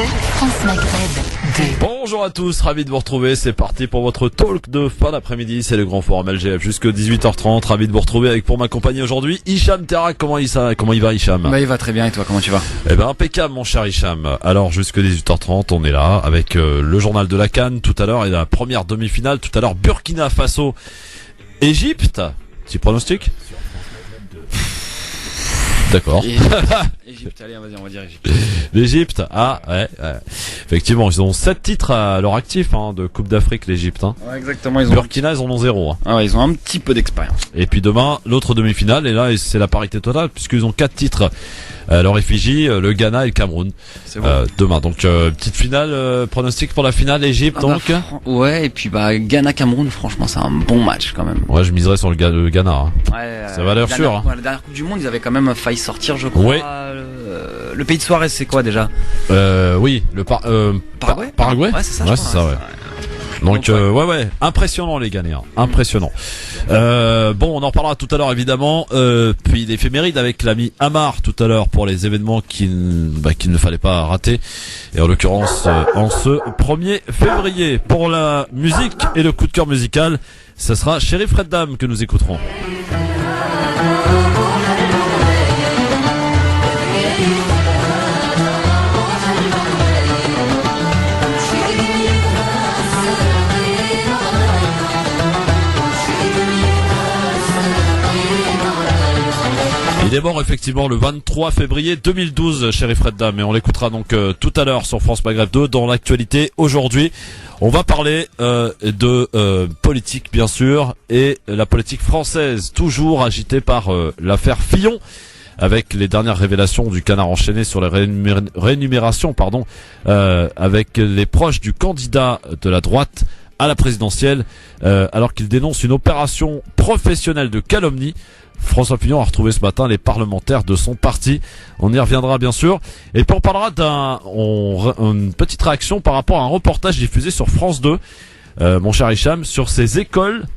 France Maghreb 2. Bonjour à tous, ravi de vous retrouver. C'est parti pour votre talk de fin d'après-midi. C'est le grand forum LGF jusque 18h30. Ravi de vous retrouver avec pour m'accompagner aujourd'hui Hicham Terak. Comment il va Hicham? Bah, il va très bien, et toi, comment tu vas? Eh ben impeccable mon cher Hicham. Alors jusque 18h30 on est là avec le journal de la CAN tout à l'heure et la première demi-finale tout à l'heure Burkina Faso Égypte. Petit pronostic? D'accord. Égypte, allez, vas-y, on va dire Égypte. L'Égypte, ouais. Effectivement, ils ont 7 titres à leur actif de Coupe d'Afrique, l'Égypte. Ouais, exactement, Burkina, ils en ont 0. Ah ouais, ils ont un petit peu d'expérience. Et puis demain, l'autre demi-finale, et là, c'est la parité totale, puisqu'ils ont 4 titres à leur effigie, le Ghana et le Cameroun. C'est bon. Demain, donc petite finale, pronostic pour la finale, Égypte, donc. Ouais, et puis Ghana-Cameroun, franchement, c'est un bon match quand même. Ouais, je miserais sur le Ghana. Ouais, ça va l'air sûr. La dernière Coupe du Monde, ils avaient quand même failli sortir, je crois. Oui. Le pays de Suarez, c'est quoi déjà? Oui, Paraguay. Paraguay. Ouais, c'est ça. Ouais, c'est ça, ouais. Donc ouais, impressionnant les Ghanéens, impressionnant. Bon, on en reparlera tout à l'heure évidemment. Puis l'éphéméride avec l'ami Amar tout à l'heure pour les événements qu'il ne fallait pas rater. Et en l'occurrence en ce 1er février. Pour la musique et le coup de cœur musical, ça sera Sheriff Reddam que nous écouterons. Il est mort effectivement le 23 février 2012, Sheriff Reddam, et on l'écoutera donc tout à l'heure sur France Maghreb 2 dans l'actualité. Aujourd'hui, on va parler de politique bien sûr, et la politique française, toujours agitée par l'affaire Fillon, avec les dernières révélations du Canard enchaîné sur les rémunérations, avec les proches du candidat de la droite à la présidentielle, alors qu'il dénonce une opération professionnelle de calomnie. François Fillon a retrouvé ce matin les parlementaires de son parti. On y reviendra bien sûr. Et puis on parlera une petite réaction par rapport à un reportage diffusé sur France 2, mon cher Hicham, sur ces écoles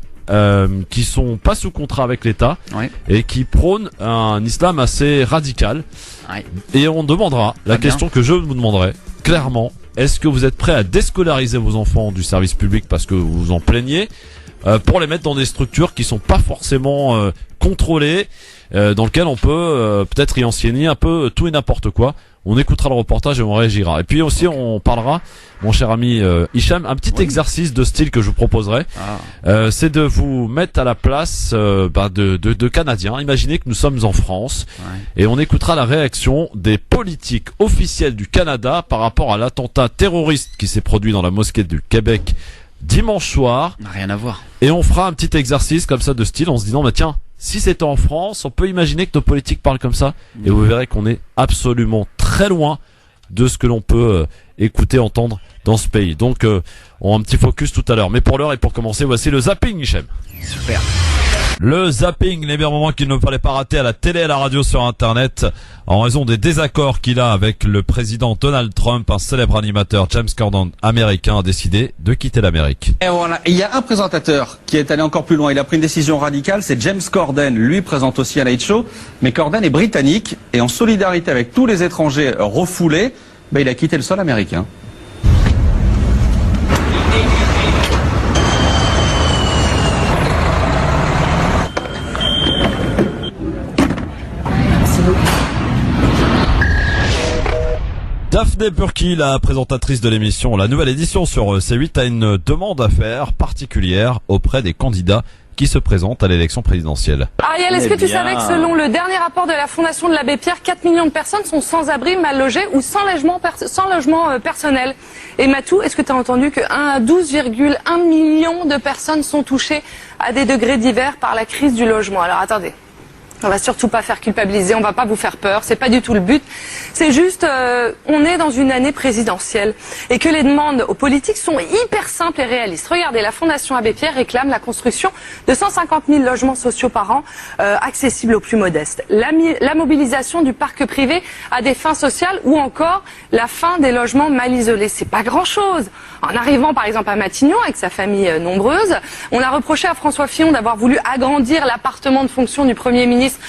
qui sont pas sous contrat avec l'État, ouais, et qui prônent un islam assez radical. Ouais. Et on demandera la question que je vous demanderai clairement: est-ce que vous êtes prêt à déscolariser vos enfants du service public parce que vous vous en plaignez, pour les mettre dans des structures qui sont pas forcément contrôlées, dans lesquelles on peut peut-être y enseigner un peu tout et n'importe quoi? On écoutera le reportage et on réagira. Et puis aussi on parlera, mon cher ami Hicham, un petit exercice de style que je vous proposerai. C'est de vous mettre à la place de Canadiens. Imaginez que nous sommes en France, et on écoutera la réaction des politiques officiels du Canada par rapport à l'attentat terroriste qui s'est produit dans la mosquée du Québec dimanche soir. Rien à voir. Et on fera un petit exercice comme ça de style en se disant tiens, si c'était en France, on peut imaginer que nos politiques parlent comme ça. Et vous verrez qu'on est absolument très loin de ce que l'on peut écouter, entendre dans ce pays. Donc on a un petit focus tout à l'heure. Mais pour l'heure et pour commencer, voici le zapping, Hichem. Super. Le zapping, les meilleurs moments qu'il ne fallait pas rater à la télé et à la radio sur Internet, en raison des désaccords qu'il a avec le président Donald Trump. Un célèbre animateur, James Corden, américain, a décidé de quitter l'Amérique. Et voilà. Il y a un présentateur qui est allé encore plus loin. Il a pris une décision radicale, c'est James Corden. Lui présente aussi un Late Show, mais Corden est britannique, et en solidarité avec tous les étrangers refoulés, il a quitté le sol américain. Daphné Burki, la présentatrice de l'émission La Nouvelle Édition sur C8, a une demande à faire particulière auprès des candidats qui se présentent à l'élection présidentielle. Ariel, est-ce que tu savais que selon le dernier rapport de la Fondation de l'Abbé Pierre, 4 millions de personnes sont sans abri, mal logées ou sans logement personnel? Et Matou, est-ce que tu as entendu que 12,1 millions de personnes sont touchées à des degrés divers par la crise du logement? Alors attendez. On va surtout pas faire culpabiliser, on va pas vous faire peur, c'est pas du tout le but. C'est juste, on est dans une année présidentielle et que les demandes aux politiques sont hyper simples et réalistes. Regardez, la Fondation Abbé Pierre réclame la construction de 150 000 logements sociaux par an, accessibles aux plus modestes. La mobilisation du parc privé à des fins sociales ou encore la fin des logements mal isolés. C'est pas grand-chose. En arrivant par exemple à Matignon avec sa famille nombreuse, on a reproché à François Fillon d'avoir voulu agrandir l'appartement de fonction du Premier ministre ministre.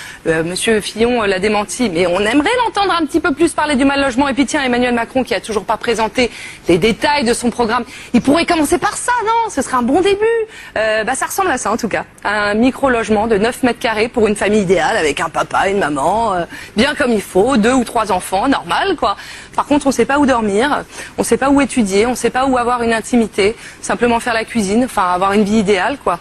Monsieur Fillon l'a démenti, mais on aimerait l'entendre un petit peu plus parler du mal logement. Et puis tiens, Emmanuel Macron qui a toujours pas présenté les détails de son programme. Il pourrait commencer par ça, non? Ce serait un bon début. Ça ressemble à ça en tout cas. Un micro-logement de 9 mètres carrés pour une famille idéale avec un papa, une maman, bien comme il faut, 2 ou 3 enfants, normal quoi. Par contre, on sait pas où dormir, on sait pas où étudier, on sait pas où avoir une intimité, simplement faire la cuisine, enfin avoir une vie idéale quoi.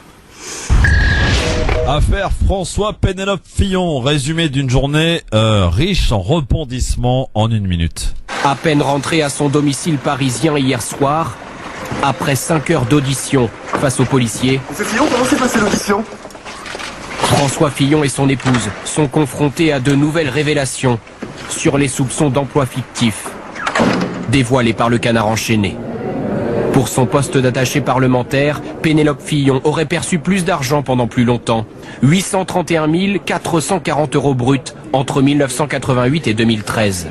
Affaire François Pénélope Fillon, résumé d'une journée riche en rebondissements en 1 minute. À peine rentré à son domicile parisien hier soir, après 5 heures d'audition face aux policiers, Monsieur Fillon, comment s'est passée l'audition? François Fillon et son épouse sont confrontés à de nouvelles révélations sur les soupçons d'emploi fictif dévoilés par le Canard enchaîné. Pour son poste d'attaché parlementaire, Pénélope Fillon aurait perçu plus d'argent pendant plus longtemps. 831 440 € bruts entre 1988 et 2013.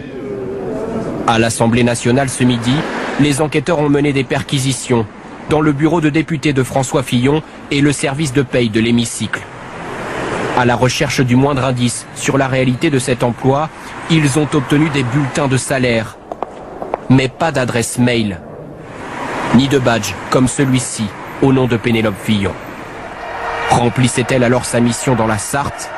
À l'Assemblée nationale ce midi, les enquêteurs ont mené des perquisitions dans le bureau de député de François Fillon et le service de paye de l'hémicycle. À la recherche du moindre indice sur la réalité de cet emploi, ils ont obtenu des bulletins de salaire, mais pas d'adresse mail, ni de badge comme celui-ci au nom de Pénélope Fillon. Remplissait-elle alors sa mission dans la Sarthe?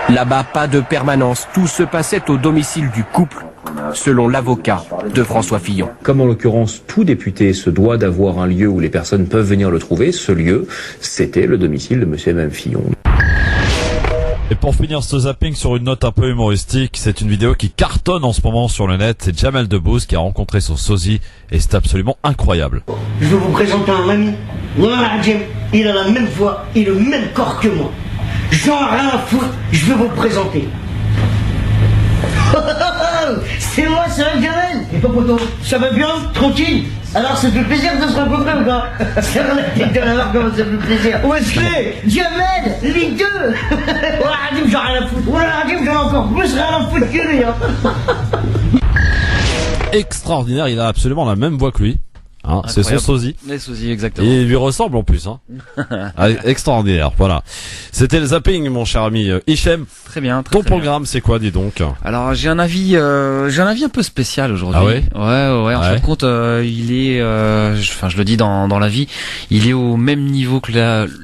Là-bas, pas de permanence, tout se passait au domicile du couple, selon l'avocat de François Fillon. Comme en l'occurrence tout député se doit d'avoir un lieu où les personnes peuvent venir le trouver, ce lieu, c'était le domicile de monsieur et madame Fillon. Et pour finir ce zapping sur une note un peu humoristique, c'est une vidéo qui cartonne en ce moment sur le net. C'est Jamel Debbouze qui a rencontré son sosie et c'est absolument incroyable. Je vais vous présenter un ami. Wallah Jim, il a la même voix et le même corps que moi. J'en ai rien à foutre, je vais vous le présenter. C'est moi, c'est un Jamel. Et toi, poteau, ça va bien? Tranquille? Alors, ça fait plaisir de se rencontrer ou pas? C'est vrai, de la voir comment ça fait plaisir. Wesley, Jamel, les deux. Wallah Jim, j'en ai rien à foutre. Wallah Jim, j'en ai encore plus rien à foutre que lui. Extraordinaire, il a absolument la même voix que lui. Hein, c'est son sosie. Les sosies, exactement. Et il lui ressemble en plus. Hein. Extraordinaire, voilà. C'était le zapping, mon cher ami Hichem. Très bien. Ton programme, c'est quoi, dis donc? Alors j'ai un avis un peu spécial aujourd'hui. Ah ouais? Ouais. En fin de compte, il est, je le dis dans la vie, il est au même niveau que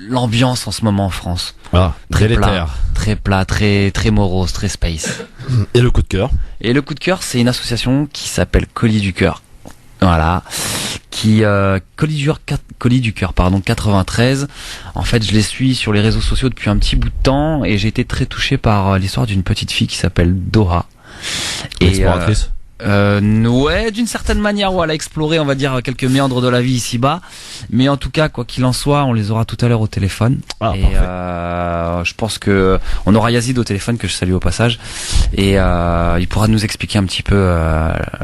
l'ambiance en ce moment en France. Ah, très délétère. Très plat, très morose, très space. Et le coup de cœur? Et le coup de cœur, c'est une association qui s'appelle Colis du Cœur. Voilà, qui Colis du Cœur, 93. En fait, je les suis sur les réseaux sociaux depuis un petit bout de temps et j'ai été très touché par l'histoire d'une petite fille qui s'appelle Doha. Exploratrice. Ouais, d'une certaine manière, elle a exploré, on va dire, quelques méandres de la vie ici-bas. Mais en tout cas, quoi qu'il en soit, on les aura tout à l'heure au téléphone. Ah, et je pense que on aura Yazid au téléphone, que je salue au passage, et il pourra nous expliquer un petit peu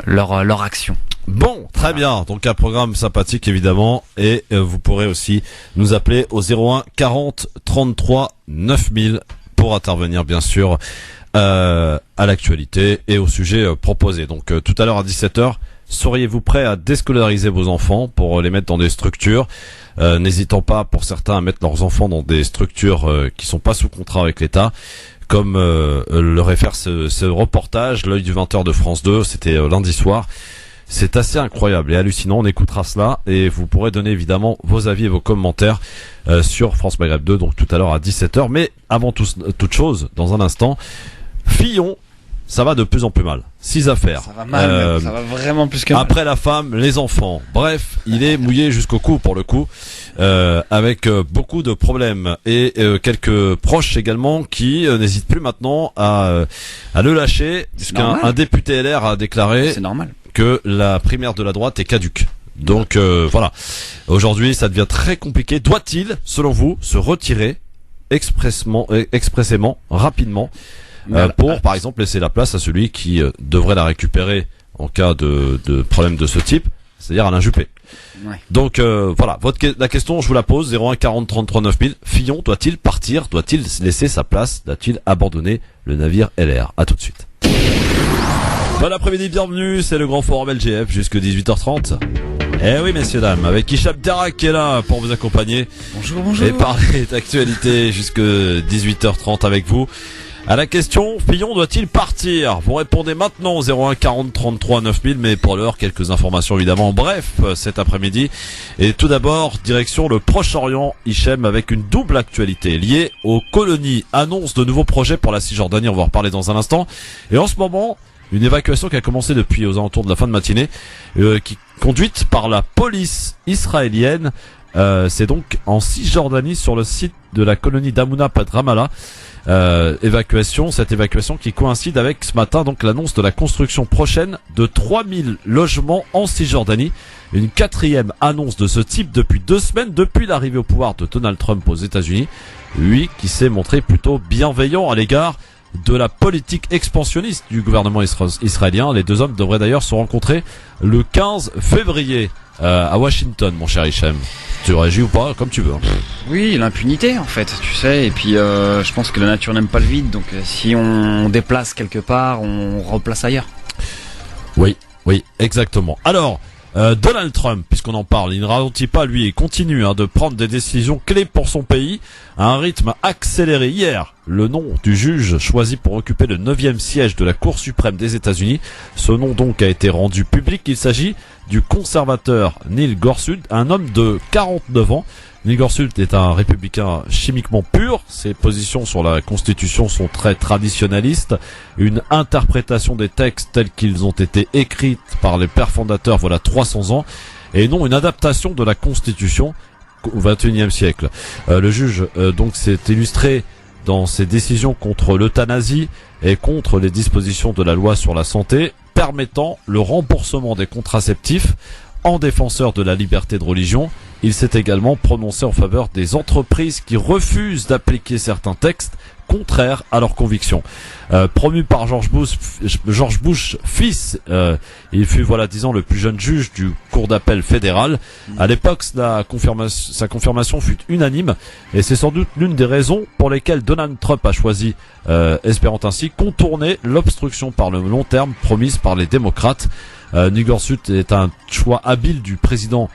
leur action. Bon, très bien. Donc un programme sympathique évidemment, et vous pourrez aussi nous appeler au 01 40 33 9000 pour intervenir bien sûr à l'actualité et au sujet proposé. Donc tout à l'heure à 17h, seriez-vous prêt à déscolariser vos enfants pour les mettre dans des structures, n'hésitant pas pour certains à mettre leurs enfants dans des structures qui sont pas sous contrat avec l'État, comme le réfère ce reportage, l'œil du 20h de France 2, c'était lundi soir. C'est assez incroyable et hallucinant, on écoutera cela et vous pourrez donner évidemment vos avis et vos commentaires sur France Maghreb 2, donc tout à l'heure à 17h. Mais avant toute chose, dans un instant, Fillon, ça va de plus en plus mal. 6 affaires. Ça va mal, ça va vraiment plus que mal. Après la femme, les enfants. Bref, il est mouillé jusqu'au cou pour le coup, avec beaucoup de problèmes et quelques proches également qui n'hésitent plus maintenant à le lâcher, puisqu'un député LR a déclaré que la primaire de la droite est caduque. Donc voilà. Aujourd'hui, ça devient très compliqué. Doit-il, selon vous, se retirer expressément, rapidement, pour, par exemple, laisser la place à celui qui devrait la récupérer en cas de problème de ce type, c'est-à-dire Alain Juppé. Ouais. Donc voilà, la question, je vous la pose, 01 40 33 9000. Fillon doit-il partir? Doit-il laisser sa place? Doit-il abandonner le navire LR? À tout de suite. Bon après-midi, bienvenue, c'est le grand forum LGF jusque 18h30. Eh oui, messieurs, dames, avec Hicham Terrak qui est là pour vous accompagner. Bonjour, bonjour. Et parler d'actualité jusque 18h30 avec vous. À la question, Fillon doit-il partir? Vous répondez maintenant au 01 40 33 9000, mais pour l'heure, quelques informations évidemment. Bref, cet après-midi. Et tout d'abord, direction le Proche-Orient, Hichem, avec une double actualité liée aux colonies. Annonce de nouveaux projets pour la Cisjordanie, on va en reparler dans un instant. Et en ce moment, une évacuation qui a commencé depuis aux alentours de la fin de matinée, qui conduite par la police israélienne. C'est donc en Cisjordanie, sur le site de la colonie d'Amouna près de Ramallah. Cette évacuation qui coïncide avec ce matin donc l'annonce de la construction prochaine de 3000 logements en Cisjordanie. Une quatrième annonce de ce type depuis 2 semaines, depuis l'arrivée au pouvoir de Donald Trump aux États-Unis. Lui qui s'est montré plutôt bienveillant à l'égard de la politique expansionniste du gouvernement israélien. Les deux hommes devraient d'ailleurs se rencontrer le 15 février à Washington, mon cher Hichem. Tu réagis ou pas, comme tu veux. Oui, l'impunité en fait, tu sais, et puis je pense que la nature n'aime pas le vide, donc si on déplace quelque part, on replace ailleurs. Oui, exactement. Alors, Donald Trump, puisqu'on en parle, il ne ralentit pas, lui, il continue de prendre des décisions clés pour son pays à un rythme accéléré. Hier, le nom du juge choisi pour occuper le 9e siège de la Cour suprême des États-Unis, ce nom donc a été rendu public. Il s'agit du conservateur Neil Gorsuch, un homme de 49 ans. Neil Gorsuch est un républicain chimiquement pur. Ses positions sur la Constitution sont très traditionnalistes. Une interprétation des textes tels qu'ils ont été écrits par les pères fondateurs voilà 300 ans, et non une adaptation de la Constitution au XXIe siècle. Le juge donc s'est illustré dans ses décisions contre l'euthanasie et contre les dispositions de la loi sur la santé, permettant le remboursement des contraceptifs. En défenseur de la liberté de religion, il s'est également prononcé en faveur des entreprises qui refusent d'appliquer certains textes contraires à leurs convictions. Promu par George Bush fils, il fut disons le plus jeune juge du cour d'appel fédéral. À l'époque, sa confirmation fut unanime, et c'est sans doute l'une des raisons pour lesquelles Donald Trump a choisi, espérant ainsi contourner l'obstruction par le long terme promise par les démocrates. Neil Gorsuch est un choix habile du président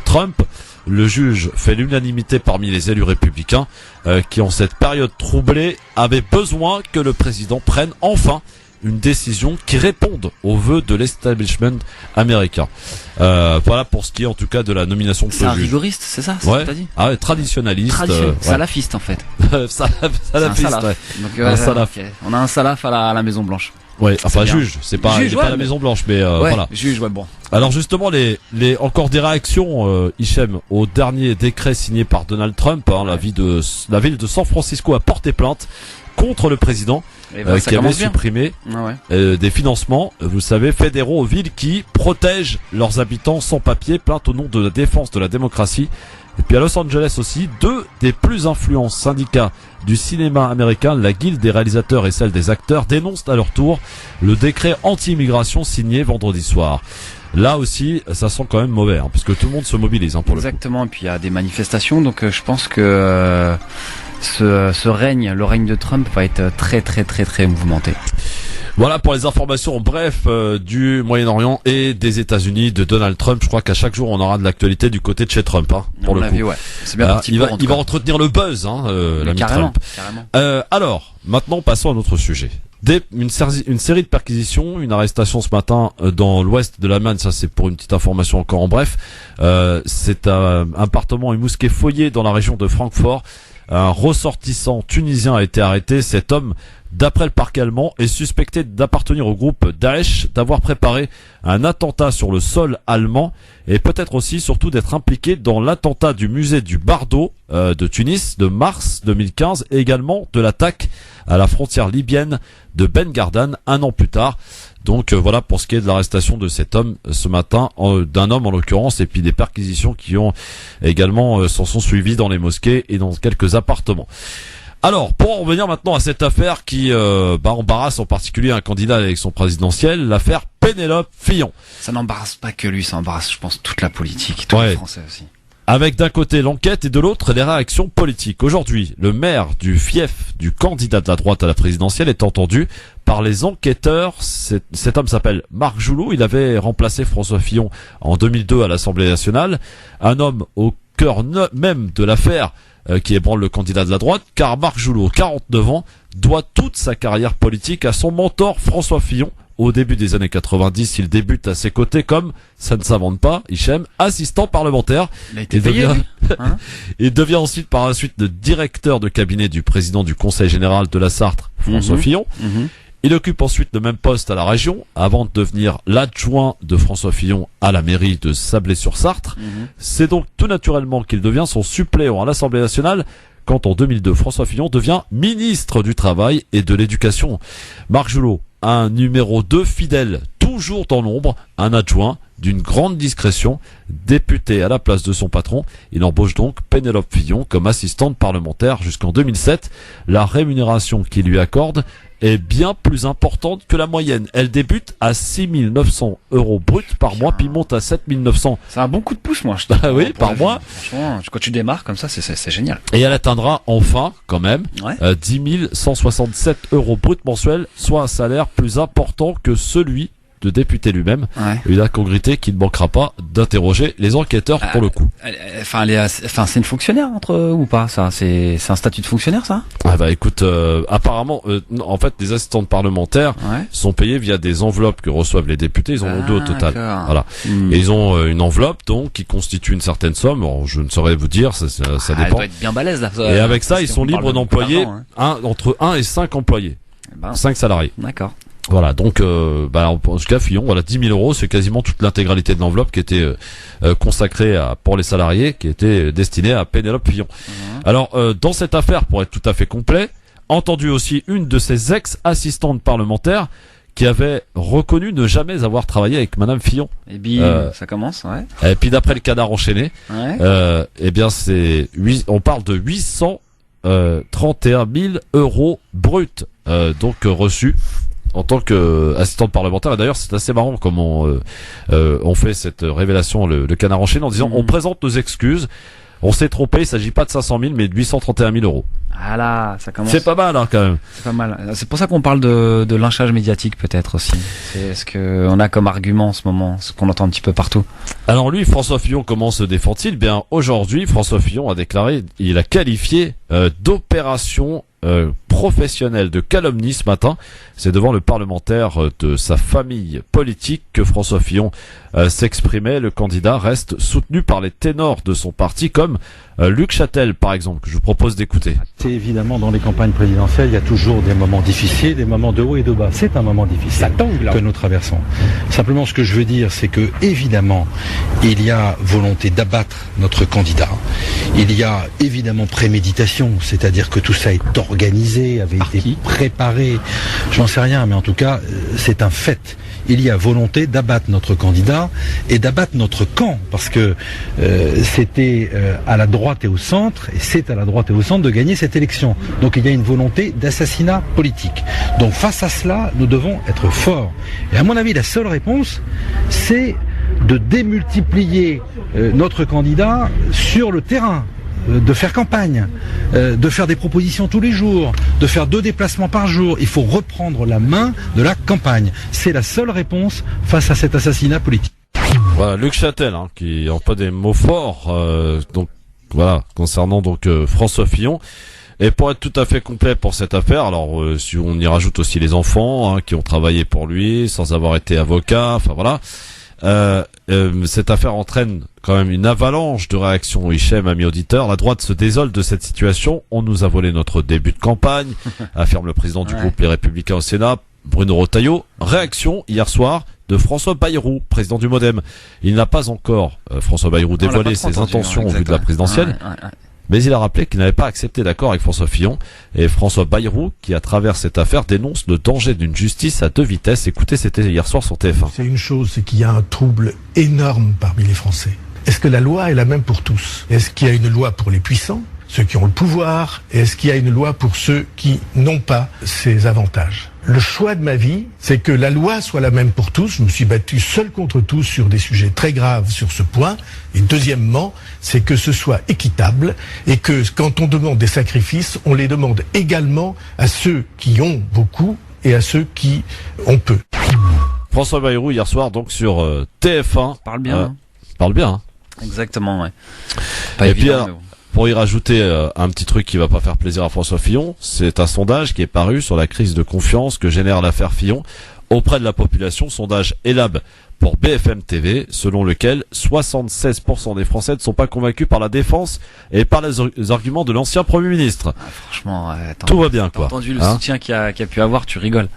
Trump. Le juge fait l'unanimité parmi les élus républicains qui, en cette période troublée, avaient besoin que le président prenne enfin une décision qui réponde aux vœux de l'establishment américain. Voilà pour ce qui est en tout cas de la nomination de ce juge. C'est un rigoriste, c'est ça, ouais. Que t'as dit? Ah ouais, traditionnaliste. Salafiste en fait. Salafiste, salaf. ouais. Donc, un salaf. Okay. On a un salaf à la Maison Blanche. Ouais, enfin juge, c'est pas, juge, pas la Maison Blanche, mais voilà. Juge, ouais, bon. Alors justement, encore des réactions, Hichem, au dernier décret signé par Donald Trump. La ville de San Francisco a porté plainte contre le président qui avait supprimé des financements, vous savez, fédéraux aux villes qui protègent leurs habitants sans papier. Plainte au nom de la défense de la démocratie. Et puis à Los Angeles aussi, 2 des plus influents syndicats du cinéma américain, la Guilde des réalisateurs et celle des acteurs, dénoncent à leur tour le décret anti-immigration signé vendredi soir. Là aussi, ça sent quand même mauvais, parce que tout le monde se mobilise pour le coup. Exactement, et puis il y a des manifestations, donc je pense que le règne de Trump va être très très très très mouvementé. Voilà pour les informations bref du Moyen-Orient et des États-Unis de Donald Trump. Je crois qu'à chaque jour on aura de l'actualité du côté de chez Trump, pour le coup. Ouais. C'est bien parti. Il va entretenir le buzz, l'ami Trump. Carrément. Alors, maintenant passons à un autre sujet. Une série de perquisitions, une arrestation ce matin dans l'ouest de l'Allemagne, ça c'est pour une petite information encore en bref. C'est un appartement et mosquée foyer dans la région de Francfort. Un ressortissant tunisien a été arrêté. Cet homme, d'après le parquet allemand, est suspecté d'appartenir au groupe Daesh, d'avoir préparé un attentat sur le sol allemand et peut-être aussi surtout d'être impliqué dans l'attentat du musée du Bardo de Tunis de mars 2015 et également de l'attaque à la frontière libyenne de Ben Gardan un an plus tard. Donc voilà pour ce qui est de l'arrestation de cet homme ce matin, d'un homme en l'occurrence, et puis des perquisitions qui ont également s'en sont suivies dans les mosquées et dans quelques appartements. Alors, pour en revenir maintenant à cette affaire qui embarrasse en particulier un candidat à l'élection présidentielle, l'affaire Pénélope Fillon. Ça n'embarrasse pas que lui, ça embarrasse, je pense, toute la politique, tous les Français aussi. Avec d'un côté l'enquête et de l'autre les réactions politiques. Aujourd'hui, le maire du fief du candidat de la droite à la présidentielle est entendu par les enquêteurs. Cet homme s'appelle Marc Joulot. Il avait remplacé François Fillon en 2002 à l'Assemblée nationale. Un homme au cœur même de l'affaire qui ébranle le candidat de la droite, car Marc Joulot, 49 ans, doit toute sa carrière politique à son mentor François Fillon. Au début des années 90, il débute à ses côtés comme, ça ne s'invente pas, Hichem, assistant parlementaire. Il devient ensuite par la suite le directeur de cabinet du président du Conseil général de la Sarthe, François Fillon. Il occupe ensuite le même poste à la région, avant de devenir l'adjoint de François Fillon à la mairie de Sablé-sur-Sarthe. C'est donc tout naturellement qu'il devient son suppléant à l'Assemblée nationale, quand en 2002, François Fillon devient ministre du Travail et de l'Éducation. Marc Joulot, un numéro 2 fidèle, toujours dans l'ombre, un adjoint d'une grande discrétion, député à la place de son patron. Il embauche donc Pénélope Fillon comme assistante parlementaire jusqu'en 2007. La rémunération qu'il lui accorde est bien plus importante que la moyenne. Elle débute à 6 900 € bruts par mois, puis monte à 7 900. C'est un bon coup de pouce, moi. Je trouve, oui, par mois. Franchement, quand tu démarres comme ça, c'est génial. Et elle atteindra enfin, quand même, 10 167 € bruts mensuels, soit un salaire plus important que celui de député lui-même. Une incongruité qui ne manquera pas d'interroger les enquêteurs pour le coup. Enfin, c'est une fonctionnaire entre eux ou pas, ça? C'est un statut de fonctionnaire, ça? Ah bah écoute, apparemment, en fait, les assistantes parlementaires sont payées via des enveloppes que reçoivent les députés. Ils en ont deux au total. Voilà. Et ils ont une enveloppe donc qui constitue une certaine somme. Alors, je ne saurais vous dire, ça dépend. Elle doit être bien balèze là. Et avec ça, ils sont libres d'employer entre 1 et 5 employés, 5 salariés. D'accord. Voilà, donc en tout cas Fillon, voilà 10 000 €, c'est quasiment toute l'intégralité de l'enveloppe qui était consacrée pour les salariés, qui était destinée à Pénélope Fillon. Alors dans cette affaire, pour être tout à fait complet, entendu aussi une de ses ex-assistantes parlementaires qui avait reconnu ne jamais avoir travaillé avec Madame Fillon. Et bien ça commence, Et puis d'après le Canard enchaîné, eh bien on parle de 831 000 € bruts donc reçus en tant qu'assistante parlementaire. Et d'ailleurs, c'est assez marrant comment on fait cette révélation, le Canard enchaîné, en disant on présente nos excuses, on s'est trompé, il s'agit pas de 500 000 mais de 831 000 €. Ah là, ça commence. C'est pas mal quand même. C'est pas mal. C'est pour ça qu'on parle de lynchage médiatique peut-être aussi. C'est ce que on a comme argument en ce moment, ce qu'on entend un petit peu partout. Alors lui, François Fillon, comment se défend-il? Bien aujourd'hui, François Fillon a déclaré, il a qualifié d'opération professionnel de calomnie ce matin. C'est devant le parlementaire de sa famille politique que François Fillon s'exprimait. Le candidat reste soutenu par les ténors de son parti comme Luc Châtel par exemple, que je vous propose d'écouter. C'est évidemment dans les campagnes présidentielles, il y a toujours des moments difficiles, des moments de haut et de bas. C'est un moment difficile que nous traversons. Simplement ce que je veux dire, c'est que évidemment il y a volonté d'abattre notre candidat. Il y a évidemment préméditation, c'est-à-dire que tout ça est organisé, avait été préparé. J'en sais rien, mais en tout cas, c'est un fait. Il y a volonté d'abattre notre candidat et d'abattre notre camp, parce que c'était à la droite et au centre, et c'est à la droite et au centre de gagner cette élection. Donc il y a une volonté d'assassinat politique. Donc face à cela, nous devons être forts. Et à mon avis, la seule réponse, c'est de démultiplier notre candidat sur le terrain, de faire campagne, de faire des propositions tous les jours, de faire 2 déplacements par jour. Il faut reprendre la main de la campagne. C'est la seule réponse face à cet assassinat politique. Voilà, Luc Châtel, qui emploie des mots forts, donc voilà, concernant donc François Fillon. Et pour être tout à fait complet pour cette affaire, alors si on y rajoute aussi les enfants qui ont travaillé pour lui sans avoir été avocat, enfin voilà. Cette affaire entraîne quand même une avalanche de réactions. Hichem, ami auditeur, la droite se désole de cette situation. On nous a volé notre début de campagne, affirme le président du groupe Les Républicains au Sénat, Bruno Retailleau. Réaction hier soir de François Bayrou, président du MoDem. Il n'a pas encore, François Bayrou, dévoilé ses intentions au vu de la présidentielle. Mais il a rappelé qu'il n'avait pas accepté d'accord avec François Fillon. Et François Bayrou, qui à travers cette affaire dénonce le danger d'une justice à 2 vitesses. Écoutez, c'était hier soir sur TF1. C'est une chose, c'est qu'il y a un trouble énorme parmi les Français. Est-ce que la loi est la même pour tous? Est-ce qu'il y a une loi pour les puissants, ceux qui ont le pouvoir? Et est-ce qu'il y a une loi pour ceux qui n'ont pas ces avantages? Le choix de ma vie, c'est que la loi soit la même pour tous. Je me suis battu seul contre tous sur des sujets très graves sur ce point. Et deuxièmement, c'est que ce soit équitable et que quand on demande des sacrifices, on les demande également à ceux qui ont beaucoup et à ceux qui ont peu. François Bayrou hier soir donc sur TF1. Parle bien. Parle bien. Hein. Exactement, ouais. Pas et évident, puis, pour y rajouter un petit truc qui va pas faire plaisir à François Fillon, c'est un sondage qui est paru sur la crise de confiance que génère l'affaire Fillon auprès de la population. Sondage Elab pour BFM TV, selon lequel 76% des Français ne sont pas convaincus par la défense et par les arguments de l'ancien Premier ministre. Franchement, tout va bien, quoi. T'as entendu le soutien qu'il y a pu avoir, tu rigoles.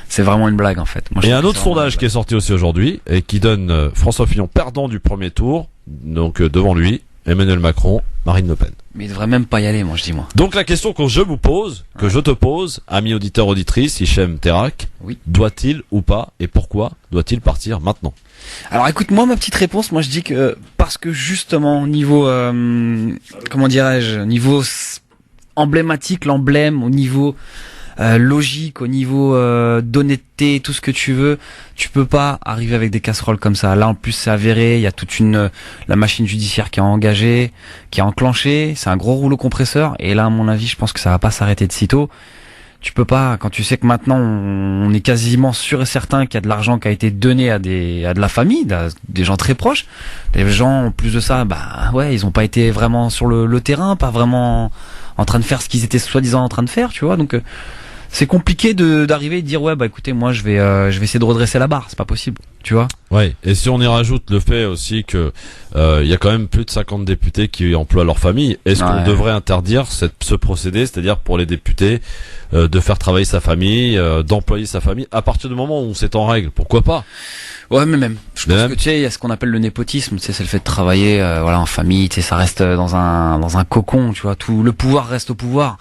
C'est vraiment une blague, en fait. Moi, et un autre sondage qui est sorti aussi aujourd'hui et qui donne François Fillon perdant du premier tour, donc devant lui, Emmanuel Macron, Marine Le Pen. Mais il devrait même pas y aller, moi, je dis, moi. Donc la question que je te pose, amis auditeurs, auditrices, Hichem Terak, oui. Doit-il ou pas, et pourquoi doit-il partir maintenant? Alors écoute, moi, ma petite réponse, moi je dis que, parce que justement, niveau, niveau emblématique, l'emblème, au niveau logique, au niveau d'honnêteté, tout ce que tu veux, tu peux pas arriver avec des casseroles comme ça. Là en plus c'est avéré, il y a toute la machine judiciaire qui est engagée, qui est enclenchée, c'est un gros rouleau compresseur, et là à mon avis je pense que ça va pas s'arrêter de sitôt. Tu peux pas, quand tu sais que maintenant on est quasiment sûr et certain qu'il y a de l'argent qui a été donné à de la famille, des gens très proches, les gens en plus de ça, ils ont pas été vraiment sur le terrain, pas vraiment en train de faire ce qu'ils étaient soi-disant en train de faire, tu vois, donc c'est compliqué d'arriver et de dire écoutez, moi je vais essayer de redresser la barre, c'est pas possible, tu vois. Ouais, et si on y rajoute le fait aussi que il y a quand même plus de 50 députés qui emploient leur famille, est-ce qu'on devrait interdire ce procédé, c'est-à-dire pour les députés de faire travailler sa famille, d'employer sa famille à partir du moment où c'est en règle, pourquoi pas? Ouais, mais même. Je pense que tu sais, il y a ce qu'on appelle le népotisme, tu sais, c'est le fait de travailler en famille, tu sais, ça reste dans un cocon, tu vois, tout le pouvoir reste au pouvoir.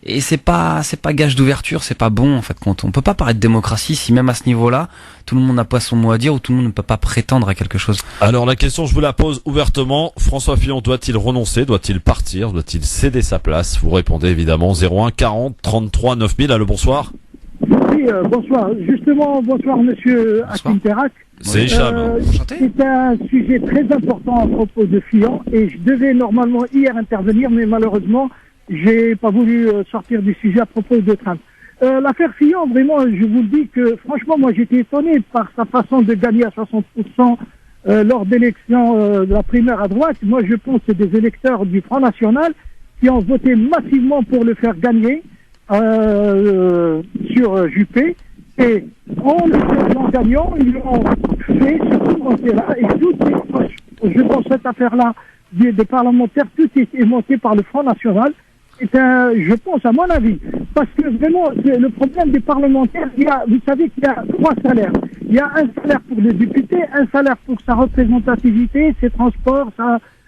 Et c'est pas gage d'ouverture, c'est pas bon en fait. On peut pas parler de démocratie si même à ce niveau-là, tout le monde n'a pas son mot à dire ou tout le monde ne peut pas prétendre à quelque chose. Alors la question, je vous la pose ouvertement. François Fillon doit-il renoncer, doit-il partir, doit-il céder sa place? Vous répondez évidemment 01 40 33 9000. Allô, bonsoir. Oui, bonsoir. Justement, bonsoir Monsieur Hakim Terak. C'est Hicham. C'est un sujet très important à propos de Fillon et je devais normalement hier intervenir, mais malheureusement j'ai pas voulu sortir du sujet à propos de Trump. L'affaire Fillon, vraiment, je vous le dis que franchement, moi j'étais étonné par sa façon de gagner à 60% lors d'élections de la primaire à droite. Moi je pense que c'est des électeurs du Front National qui ont voté massivement pour le faire gagner sur Juppé. Et en le gagnant, ils l'ont fait sur tout monté-là. Et tout est, je pense cette affaire-là des parlementaires, tout est monté par le Front National. Je pense, à mon avis, parce que vraiment, le problème des parlementaires, vous savez qu'il y a 3 salaires. Il y a un salaire pour le député, un salaire pour sa représentativité, ses transports,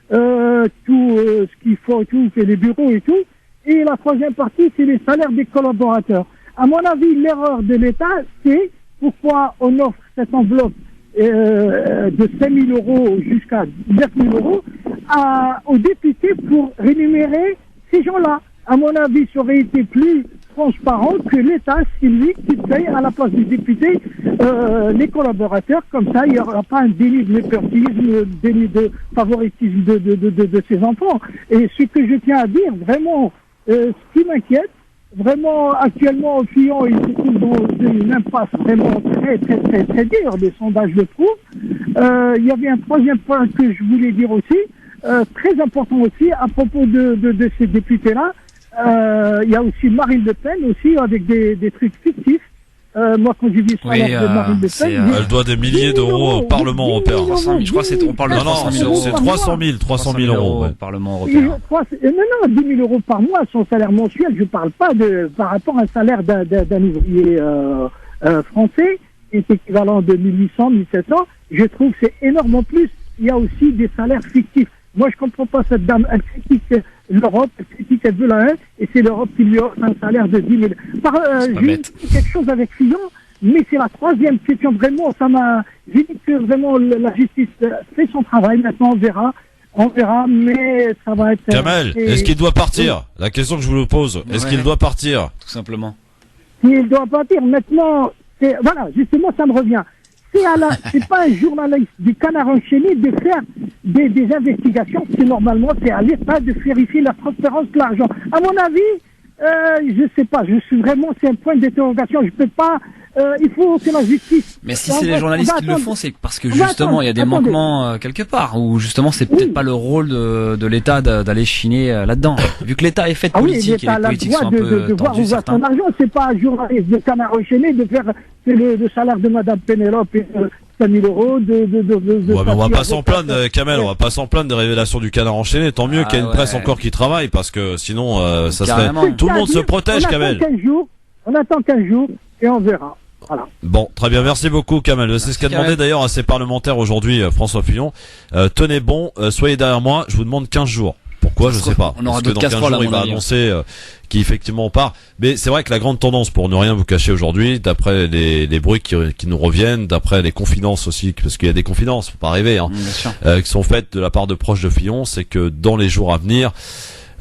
tout ce qu'il faut, tout, les bureaux et tout. Et la 3e partie, c'est les salaires des collaborateurs. À mon avis, l'erreur de l'État, c'est pourquoi on offre cette enveloppe de 5 000 € jusqu'à 9 000 € aux députés pour rémunérer ces gens-là. À mon avis, ça aurait été plus transparent que l'État, c'est lui qui paye à la place des députés les collaborateurs. Comme ça, il n'y aura pas un délit de népotisme, un délit de favoritisme de ses enfants. Et ce que je tiens à dire, vraiment, ce qui m'inquiète, vraiment, actuellement, Fillon, il se trouve dans une impasse vraiment très dure, les sondages le prouvent. Il y avait un 3e point que je voulais dire aussi, très important aussi, à propos de ces députés-là. Il y a aussi Marine Le Pen aussi, avec des trucs fictifs. Moi, quand j'ai vu ça de Marine Le Pen... elle doit des milliers d'euros au Parlement européen. 300 000, je crois que on parle de 300 000 euros. C'est 300 000 euros. Au Parlement européen. Non, 10 000 € par mois, son salaire mensuel, je parle pas par rapport à un salaire d'un ouvrier français, qui est équivalent de 1800, 1700. Je trouve que c'est énormément plus. Il y a aussi des salaires fictifs. Moi, je comprends pas cette dame. Elle critique l'Europe, elle veut la haine, et c'est l'Europe qui lui offre un salaire de 10 000. J'ai dit quelque chose avec Fillon, mais c'est la 3e question. Vraiment, j'ai dit que vraiment la justice fait son travail. Maintenant, on verra, mais ça va être... Kamel, est-ce qu'il doit partir? La question que je vous pose, est-ce qu'il doit partir? Tout simplement. Il doit partir. Maintenant, voilà, justement, ça me revient. C'est pas un journaliste du Canard enchaîné de faire des investigations. C'est normalement, c'est à l'État de vérifier la transparence de l'argent. À mon avis, je sais pas, c'est un point d'interrogation, je peux pas, il faut que la justice... Mais si c'est les journalistes qui le font, c'est parce que justement il y a des manquements quelque part, ou justement c'est peut-être pas le rôle de l'État d'aller chiner là-dedans. Vu que l'État est fait de politique et les politiques sont un peu tendus, certains. Son argent, c'est pas un journaliste de Canard enchaîné de faire le salaire de Madame Pénélope et 5 000 euros ouais, mais on va pas s'en plaindre, Kamel, on va pas s'en plaindre des révélations du Canard enchaîné. Tant mieux qu'il y ait une presse encore qui travaille, parce que sinon, ça serait... Tout le monde se protège, Kamel. On attend 15 jours et on verra. Voilà. Bon, très bien, merci beaucoup, Kamel. C'est ce qu'a demandé d'ailleurs à ses parlementaires aujourd'hui, François Fillon. Tenez bon, soyez derrière moi, je vous demande 15 jours. Pourquoi, je sais pas. On aura parce que dans 15 jours, il va annoncer qu'effectivement on part. Mais c'est vrai que la grande tendance, pour ne rien vous cacher aujourd'hui, d'après les bruits qui nous reviennent, d'après les confidences aussi, parce qu'il y a des confidences, faut pas rêver, hein, qui sont faites de la part de proches de Fillon, c'est que dans les jours à venir,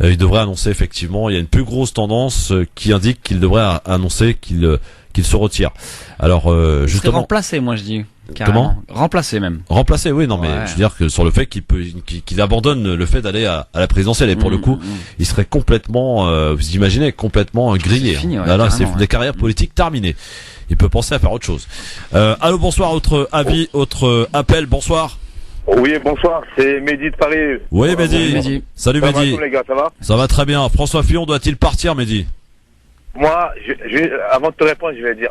il devrait annoncer effectivement, il y a une plus grosse tendance qui indique qu'il devrait annoncer qu'il se retire. Alors justement remplacer, moi je dis. Carrément. Comment remplacer même. Remplacer, oui, non, mais je veux dire que sur le fait qu'il abandonne le fait d'aller à la présidentielle, et pour le coup, il serait complètement, vous imaginez, complètement grillé. Fini, là, c'est des carrières politiques terminées. Il peut penser à faire autre chose. Allô, bonsoir, autre avis, autre appel, bonsoir. Oui, bonsoir, c'est Mehdi de Paris. Oui, Mehdi. Salut, Mehdi. Les gars, ça va? Ça va très bien. François Fillon doit-il partir, Mehdi? Moi, avant de te répondre, je vais dire,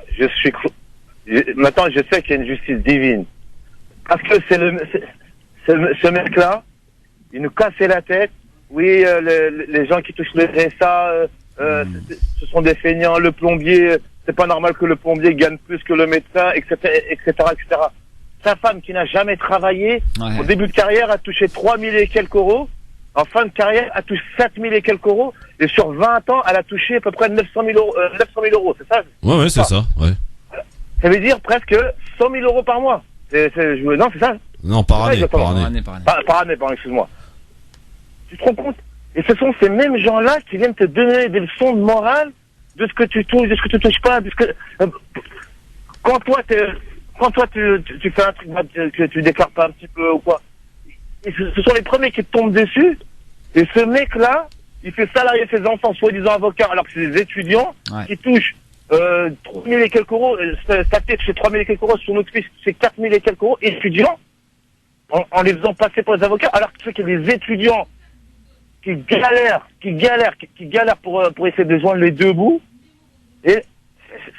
maintenant, je sais qu'il y a une justice divine. Parce que ce mec-là, il nous cassait la tête. Oui, les gens qui touchent le RSA, ce sont des feignants. Le plombier, c'est pas normal que le plombier gagne plus que le médecin, etc., etc., etc. Sa femme qui n'a jamais travaillé, au début de carrière, a touché 3 000 et quelques euros. En fin de carrière, elle touche 7 000 et quelques euros. Et sur 20 ans, elle a touché à peu près 900 000 euros. C'est ça? Ouais, c'est ça, ouais. Ça veut dire presque 100 000 euros par mois. Non, c'est ça? Non, par année, par année. Par année, excuse-moi. Tu te rends compte? Et ce sont ces mêmes gens-là qui viennent te donner des leçons de morale de ce que tu touches, de ce que tu touches pas, de ce que... Quand toi, tu fais un truc que tu déclares pas un petit peu ou quoi, et ce sont les premiers qui te tombent dessus. Et ce mec-là, il fait salarier ses enfants, soi-disant avocats, alors que c'est des étudiants qui touchent 3 000 et quelques euros, sa tête c'est 3 000 et quelques euros, sur notre fils c'est 4 000 et quelques euros, étudiants, en les faisant passer pour des avocats, alors que tu sais qu'il y a des étudiants qui galèrent pour essayer de joindre les deux bouts, et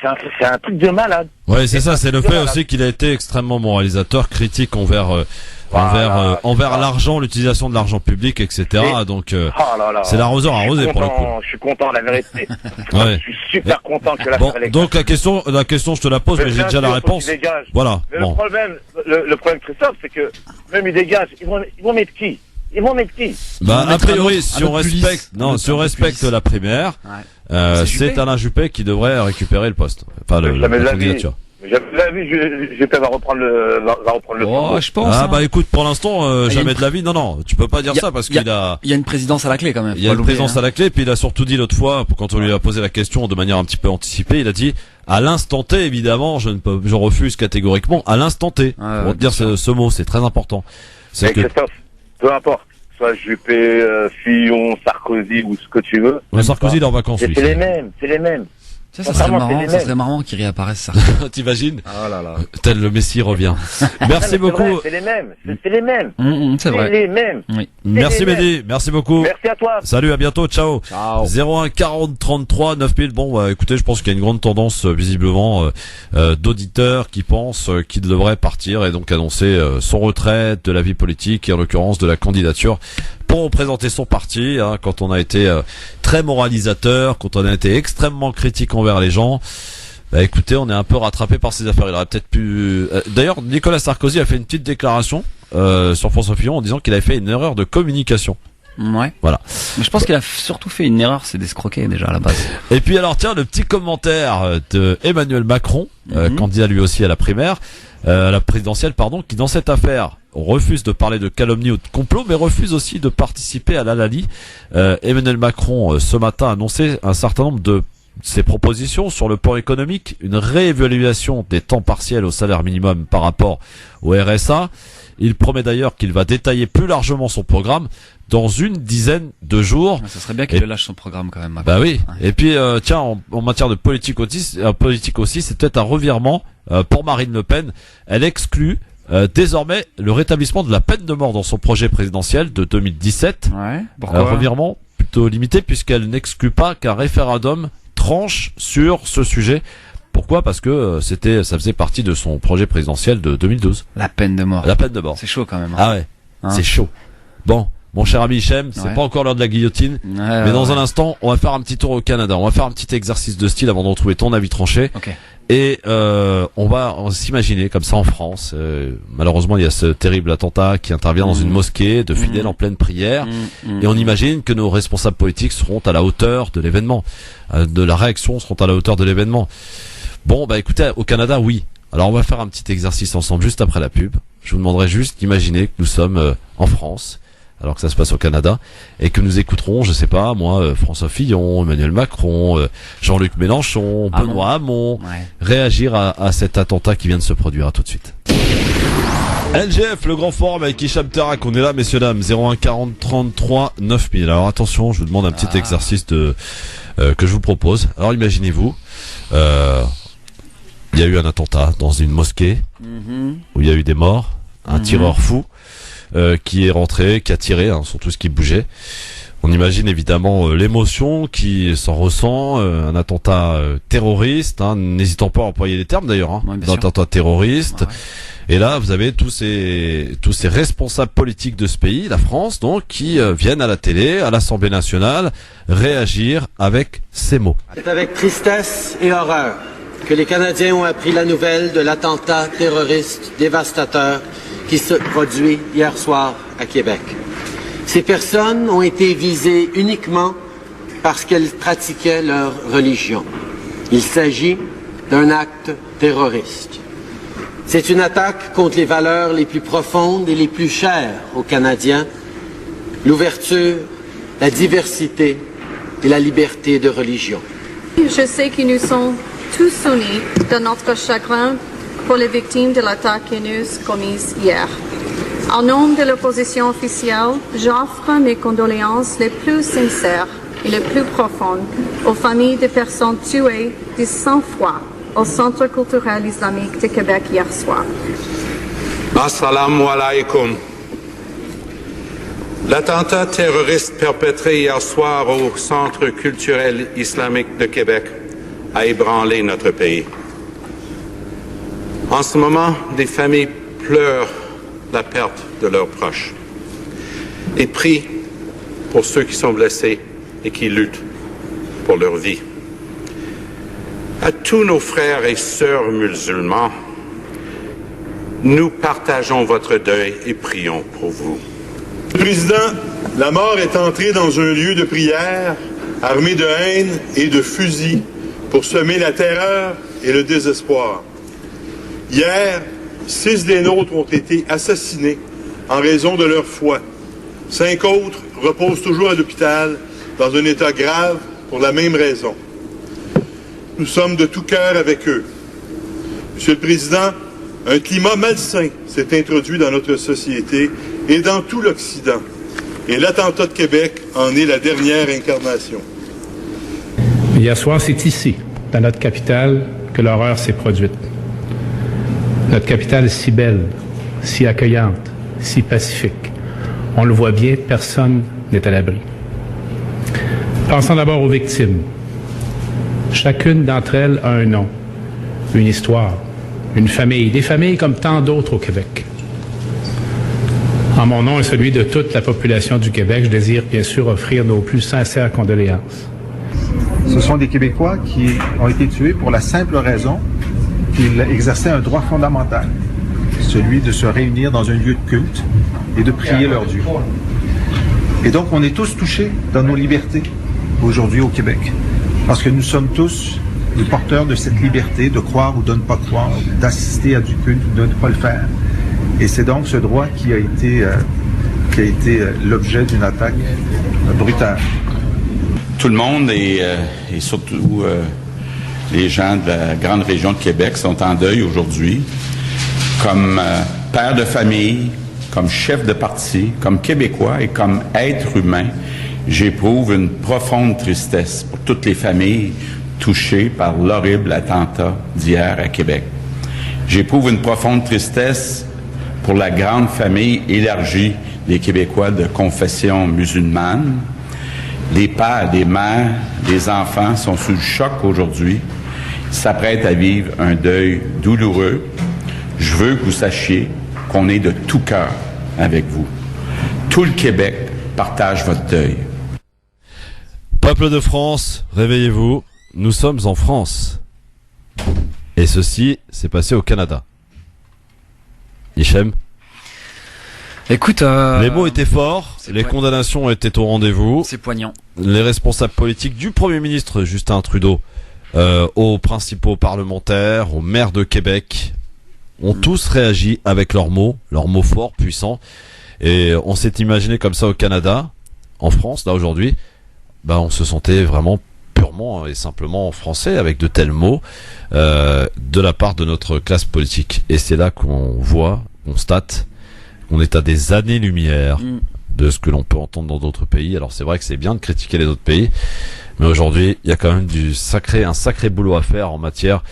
c'est un truc de malade. Ouais, c'est ça, c'est le fait aussi qu'il a été extrêmement moralisateur, critique envers l'argent, l'utilisation de l'argent public, etc. Donc c'est l'arroseur arrosé pour le coup. Je suis content, la vérité. Ouais. Je suis super content que donc la question je te la pose, mais j'ai déjà la réponse. Voilà. Mais le problème Christophe, c'est que même ils dégagent, ils vont mettre qui? Bah a priori, si on respecte la primaire, c'est Alain Juppé qui devrait récupérer le poste. Enfin la candidature. Jamais de la vie, Juppé va reprendre le oh, je pense. Ah, bah, écoute, pour l'instant, jamais de la vie. Non, tu peux pas dire ça parce qu'il a... Il y a une présidence à la clé, quand même. Il y a une présidence à la clé, puis il a surtout dit l'autre fois, quand on lui a posé la question de manière un petit peu anticipée, il a dit, à l'instant T, évidemment, je refuse catégoriquement, à l'instant T. Pour dire ce mot, c'est très important. C'est que... Christophe, peu importe. Soit Juppé, Fillon, Sarkozy ou ce que tu veux. Mais Sarkozy, il est en vacances. C'est les mêmes. Ça serait marrant qu'il réapparaisse, ça. T'imagines? Oh là là. Tel le Messie revient. Merci beaucoup. C'est les mêmes. C'est les mêmes. C'est vrai. Les mêmes. Oui. Merci Mehdi. Merci beaucoup. Merci à toi. Salut, à bientôt. Ciao. 01 40 33 9000. Bon, bah, écoutez, je pense qu'il y a une grande tendance, visiblement, d'auditeurs qui pensent qu'il devrait partir et donc annoncer son retrait de la vie politique et en l'occurrence de la candidature pour représenter son parti, hein, quand on a été très moralisateur, quand on a été extrêmement critique envers les gens. Bah écoutez, on est un peu rattrapé par ces affaires. Il aurait peut-être pu... D'ailleurs, Nicolas Sarkozy a fait une petite déclaration sur François Fillon en disant qu'il avait fait une erreur de communication. Ouais. Voilà. Mais je pense qu'il a surtout fait une erreur, c'est d'escroquer déjà à la base. Et puis alors tiens, le petit commentaire de Emmanuel Macron, candidat lui aussi à la primaire, à la présidentielle, pardon, qui dans cette affaire refuse de parler de calomnie ou de complot, mais refuse aussi de participer à l'Alali. Emmanuel Macron ce matin a annoncé un certain nombre de ses propositions sur le plan économique, une réévaluation des temps partiels au salaire minimum par rapport au RSA. Il promet d'ailleurs qu'il va détailler plus largement son programme dans une dizaine de jours. Ça serait bien qu'il le lâche son programme quand même. Bah oui. Ouais. Et puis tiens, en matière de politique aussi, c'est peut-être un revirement pour Marine Le Pen. Elle exclut désormais le rétablissement de la peine de mort dans son projet présidentiel de 2017. Ouais. Pourquoi revirement plutôt limité puisqu'elle n'exclut pas qu'un référendum tranche sur ce sujet. Pourquoi ? Parce que ça faisait partie de son projet présidentiel de 2012. La peine de mort. La peine de mort. C'est chaud quand même. Hein. Ah ouais. C'est chaud. Bon, mon cher ami Hichem, c'est pas encore l'heure de la guillotine, mais dans un instant, on va faire un petit tour au Canada. On va faire un petit exercice de style avant de retrouver ton avis tranché. Okay. Et on va s'imaginer comme ça en France. Malheureusement, il y a ce terrible attentat qui intervient dans une mosquée de fidèles en pleine prière. Et on imagine que nos responsables politiques seront à la hauteur de l'événement, de la réaction seront à la hauteur de l'événement. Bon, bah écoutez, au Canada, oui. Alors on va faire un petit exercice ensemble juste après la pub. Je vous demanderai juste d'imaginer que nous sommes en France, alors que ça se passe au Canada, et que nous écouterons, je sais pas, moi, François Fillon, Emmanuel Macron, Jean-Luc Mélenchon, Benoît Hamon, réagir à cet attentat qui vient de se produire. À tout de suite. LGF, le grand forum avec Hicham Terak, on est là, messieurs, dames, 01 40 33 9000. Alors attention, je vous demande un petit exercice que je vous propose. Alors imaginez-vous, il y a eu un attentat dans une mosquée où il y a eu des morts, un tireur fou qui est rentré, qui a tiré sur tout ce qui bougeait. On imagine évidemment l'émotion qui s'en ressent, un attentat terroriste, n'hésitant pas à employer les termes d'ailleurs, d'attentat terroriste. Et là, vous avez tous ces responsables politiques de ce pays, la France, donc, qui viennent à la télé, à l'Assemblée nationale, réagir avec ces mots. C'est avec tristesse et horreur que les Canadiens ont appris la nouvelle de l'attentat terroriste dévastateur qui se produit hier soir à Québec. Ces personnes ont été visées uniquement parce qu'elles pratiquaient leur religion. Il s'agit d'un acte terroriste. C'est une attaque contre les valeurs les plus profondes et les plus chères aux Canadiens, l'ouverture, la diversité et la liberté de religion. Je sais que nous sommes tous unis dans notre chagrin pour les victimes de l'attaque haineuse commise hier. En nom de l'opposition officielle, j'offre mes condoléances les plus sincères et les plus profondes aux familles des personnes tuées de sang-froid au Centre culturel islamique de Québec hier soir. Assalamu alaikum. L'attentat terroriste perpétré hier soir au Centre culturel islamique de Québec a ébranlé notre pays. En ce moment, des familles pleurent la perte de leurs proches et prient pour ceux qui sont blessés et qui luttent pour leur vie. À tous nos frères et sœurs musulmans, nous partageons votre deuil et prions pour vous. Monsieur le Président, la mort est entrée dans un lieu de prière, armé de haine et de fusils, pour semer la terreur et le désespoir. Hier, 6 des nôtres ont été assassinés en raison de leur foi. 5 autres reposent toujours à l'hôpital dans un état grave pour la même raison. Nous sommes de tout cœur avec eux. Monsieur le Président, un climat malsain s'est introduit dans notre société et dans tout l'Occident. Et l'attentat de Québec en est la dernière incarnation. Hier soir, c'est ici, dans notre capitale, que l'horreur s'est produite. Notre capitale est si belle, si accueillante, si pacifique. On le voit bien, personne n'est à l'abri. Pensons d'abord aux victimes. Chacune d'entre elles a un nom, une histoire, une famille, des familles comme tant d'autres au Québec. En mon nom et celui de toute la population du Québec, je désire bien sûr offrir nos plus sincères condoléances. Ce sont des Québécois qui ont été tués pour la simple raison qu'ils exerçaient un droit fondamental, celui de se réunir dans un lieu de culte et de prier leur Dieu. Et donc on est tous touchés dans nos libertés aujourd'hui au Québec. Parce que nous sommes tous les porteurs de cette liberté de croire ou de ne pas croire, d'assister à du culte ou de ne pas le faire. Et c'est donc ce droit qui a été l'objet d'une attaque brutale. tout le monde et surtout les gens de la grande région de Québec sont en deuil aujourd'hui. Comme père de famille, comme chef de parti, comme Québécois et comme être humain, j'éprouve une profonde tristesse pour toutes les familles touchées par l'horrible attentat d'hier à Québec. J'éprouve une profonde tristesse pour la grande famille élargie des Québécois de confession musulmane. Les pères, les mères, les enfants sont sous le choc aujourd'hui, s'apprêtent à vivre un deuil douloureux. Je veux que vous sachiez qu'on est de tout cœur avec vous. Tout le Québec partage votre deuil. Peuple de France, réveillez-vous, nous sommes en France. Et ceci s'est passé au Canada. Hichem ? Écoute, les mots étaient forts, les condamnations étaient au rendez-vous. C'est poignant. Les responsables politiques du Premier ministre Justin Trudeau aux principaux parlementaires, aux maires de Québec, ont tous réagi avec leurs mots forts, puissants. Et on s'est imaginé comme ça au Canada, en France, là aujourd'hui, on se sentait vraiment purement et simplement français avec de tels mots de la part de notre classe politique. Et c'est là qu'on constate qu'on est à des années-lumière de ce que l'on peut entendre dans d'autres pays. Alors c'est vrai que c'est bien de critiquer les autres pays, mais aujourd'hui il y a quand même un sacré boulot à faire en matière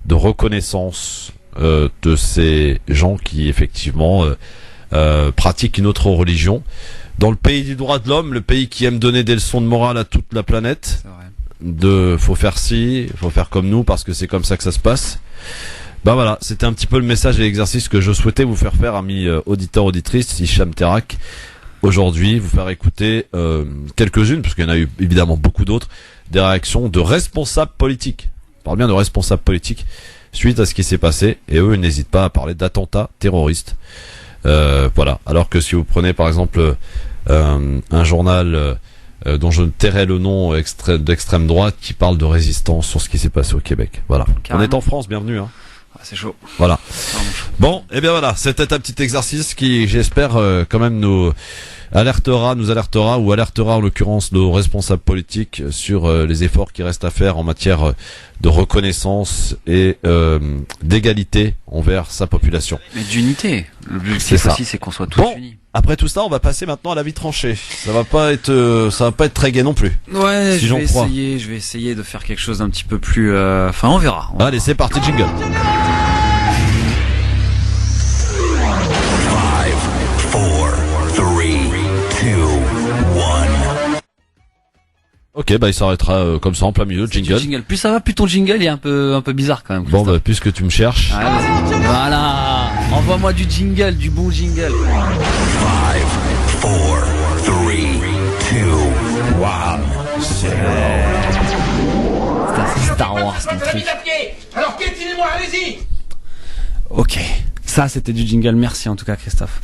de reconnaissance de ces gens qui effectivement pratiquent une autre religion. Dans le pays du droit de l'homme, le pays qui aime donner des leçons de morale à toute la planète, faut faire ci, faut faire comme nous parce que c'est comme ça que ça se passe. Voilà, c'était un petit peu le message et l'exercice que je souhaitais vous faire faire, amis auditeurs, auditrices, Hicham Terak. Aujourd'hui, vous faire écouter quelques-unes, parce qu'il y en a eu évidemment beaucoup d'autres, des réactions de responsables politiques. Je parle bien de responsables politiques suite à ce qui s'est passé, et eux, ils n'hésitent pas à parler d'attentats terroristes. Voilà. Alors que si vous prenez par exemple un journal dont je tairai le nom d'extrême droite qui parle de résistance sur ce qui s'est passé au Québec. Voilà. Carrément. On est en France, bienvenue. Hein. C'est chaud. Voilà. Bon, et bien voilà, c'était un petit exercice qui, j'espère, quand même nous alertera en l'occurrence nos responsables politiques sur les efforts qui restent à faire en matière de reconnaissance et d'égalité envers sa population. Mais d'unité. L'objectif aussi, c'est qu'on soit tous unis. Après tout ça, on va passer maintenant à la vie tranchée. Ça va pas être très gai non plus. Ouais, si je vais essayer de faire quelque chose d'un petit peu plus. Enfin, on verra. Allez, c'est parti, jingle. 5, 4, 3, 2, 1. Ok, il s'arrêtera comme ça en plein milieu, jingle. Plus ça va, plus ton jingle est un peu bizarre quand même. Bon, puisque tu me cherches. Voilà, envoie-moi du jingle, du bon jingle. 5, 4, 3, 2, 1. C'est Star Wars, ton truc. Alors piétinez-moi, allez-y. Ok, ça c'était du jingle, merci en tout cas Christophe.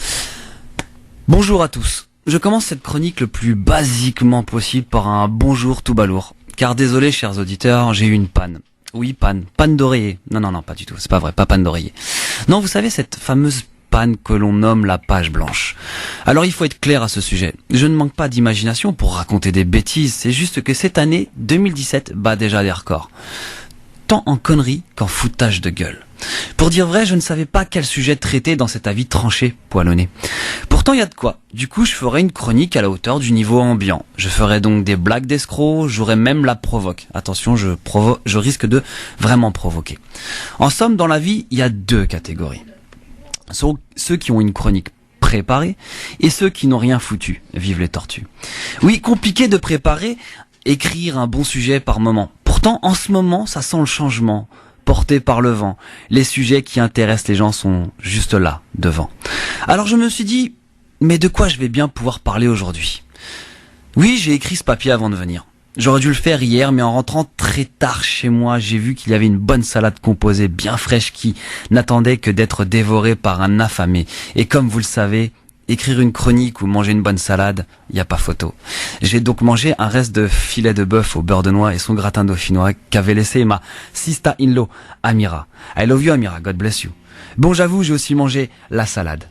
Bonjour à tous. Je commence cette chronique le plus basiquement possible par un bonjour tout balourd. Car désolé chers auditeurs, j'ai eu une panne. Oui, panne d'oreiller. Non, pas du tout, c'est pas vrai, pas panne d'oreiller. Non, vous savez cette fameuse panne que l'on nomme la page blanche. Alors il faut être clair à ce sujet. Je ne manque pas d'imagination pour raconter des bêtises, c'est juste que cette année 2017 bat déjà des records. Tant en conneries qu'en foutage de gueule. Pour dire vrai, je ne savais pas quel sujet traiter dans cet avis tranché, poilonné. Pourtant, il y a de quoi. Du coup, je ferai une chronique à la hauteur du niveau ambiant. Je ferai donc des blagues d'escrocs, j'aurai même la provoque. Attention, je risque de vraiment provoquer. En somme, dans la vie, il y a deux catégories. Ceux qui ont une chronique préparée et ceux qui n'ont rien foutu. Vive les tortues. Oui, compliqué de préparer, écrire un bon sujet par moment. Pourtant, en ce moment, ça sent le changement. Porté par le vent. Les sujets qui intéressent les gens sont juste là, devant. Alors je me suis dit, mais de quoi je vais bien pouvoir parler aujourd'hui ? Oui, j'ai écrit ce papier avant de venir. J'aurais dû le faire hier, mais en rentrant très tard chez moi, j'ai vu qu'il y avait une bonne salade composée bien fraîche qui n'attendait que d'être dévorée par un affamé. Et comme vous le savez, écrire une chronique ou manger une bonne salade, y a pas photo. J'ai donc mangé un reste de filet de bœuf au beurre de noix et son gratin dauphinois qu'avait laissé ma sister-in-law, Amira. I love you, Amira, God bless you. Bon, j'avoue, j'ai aussi mangé la salade.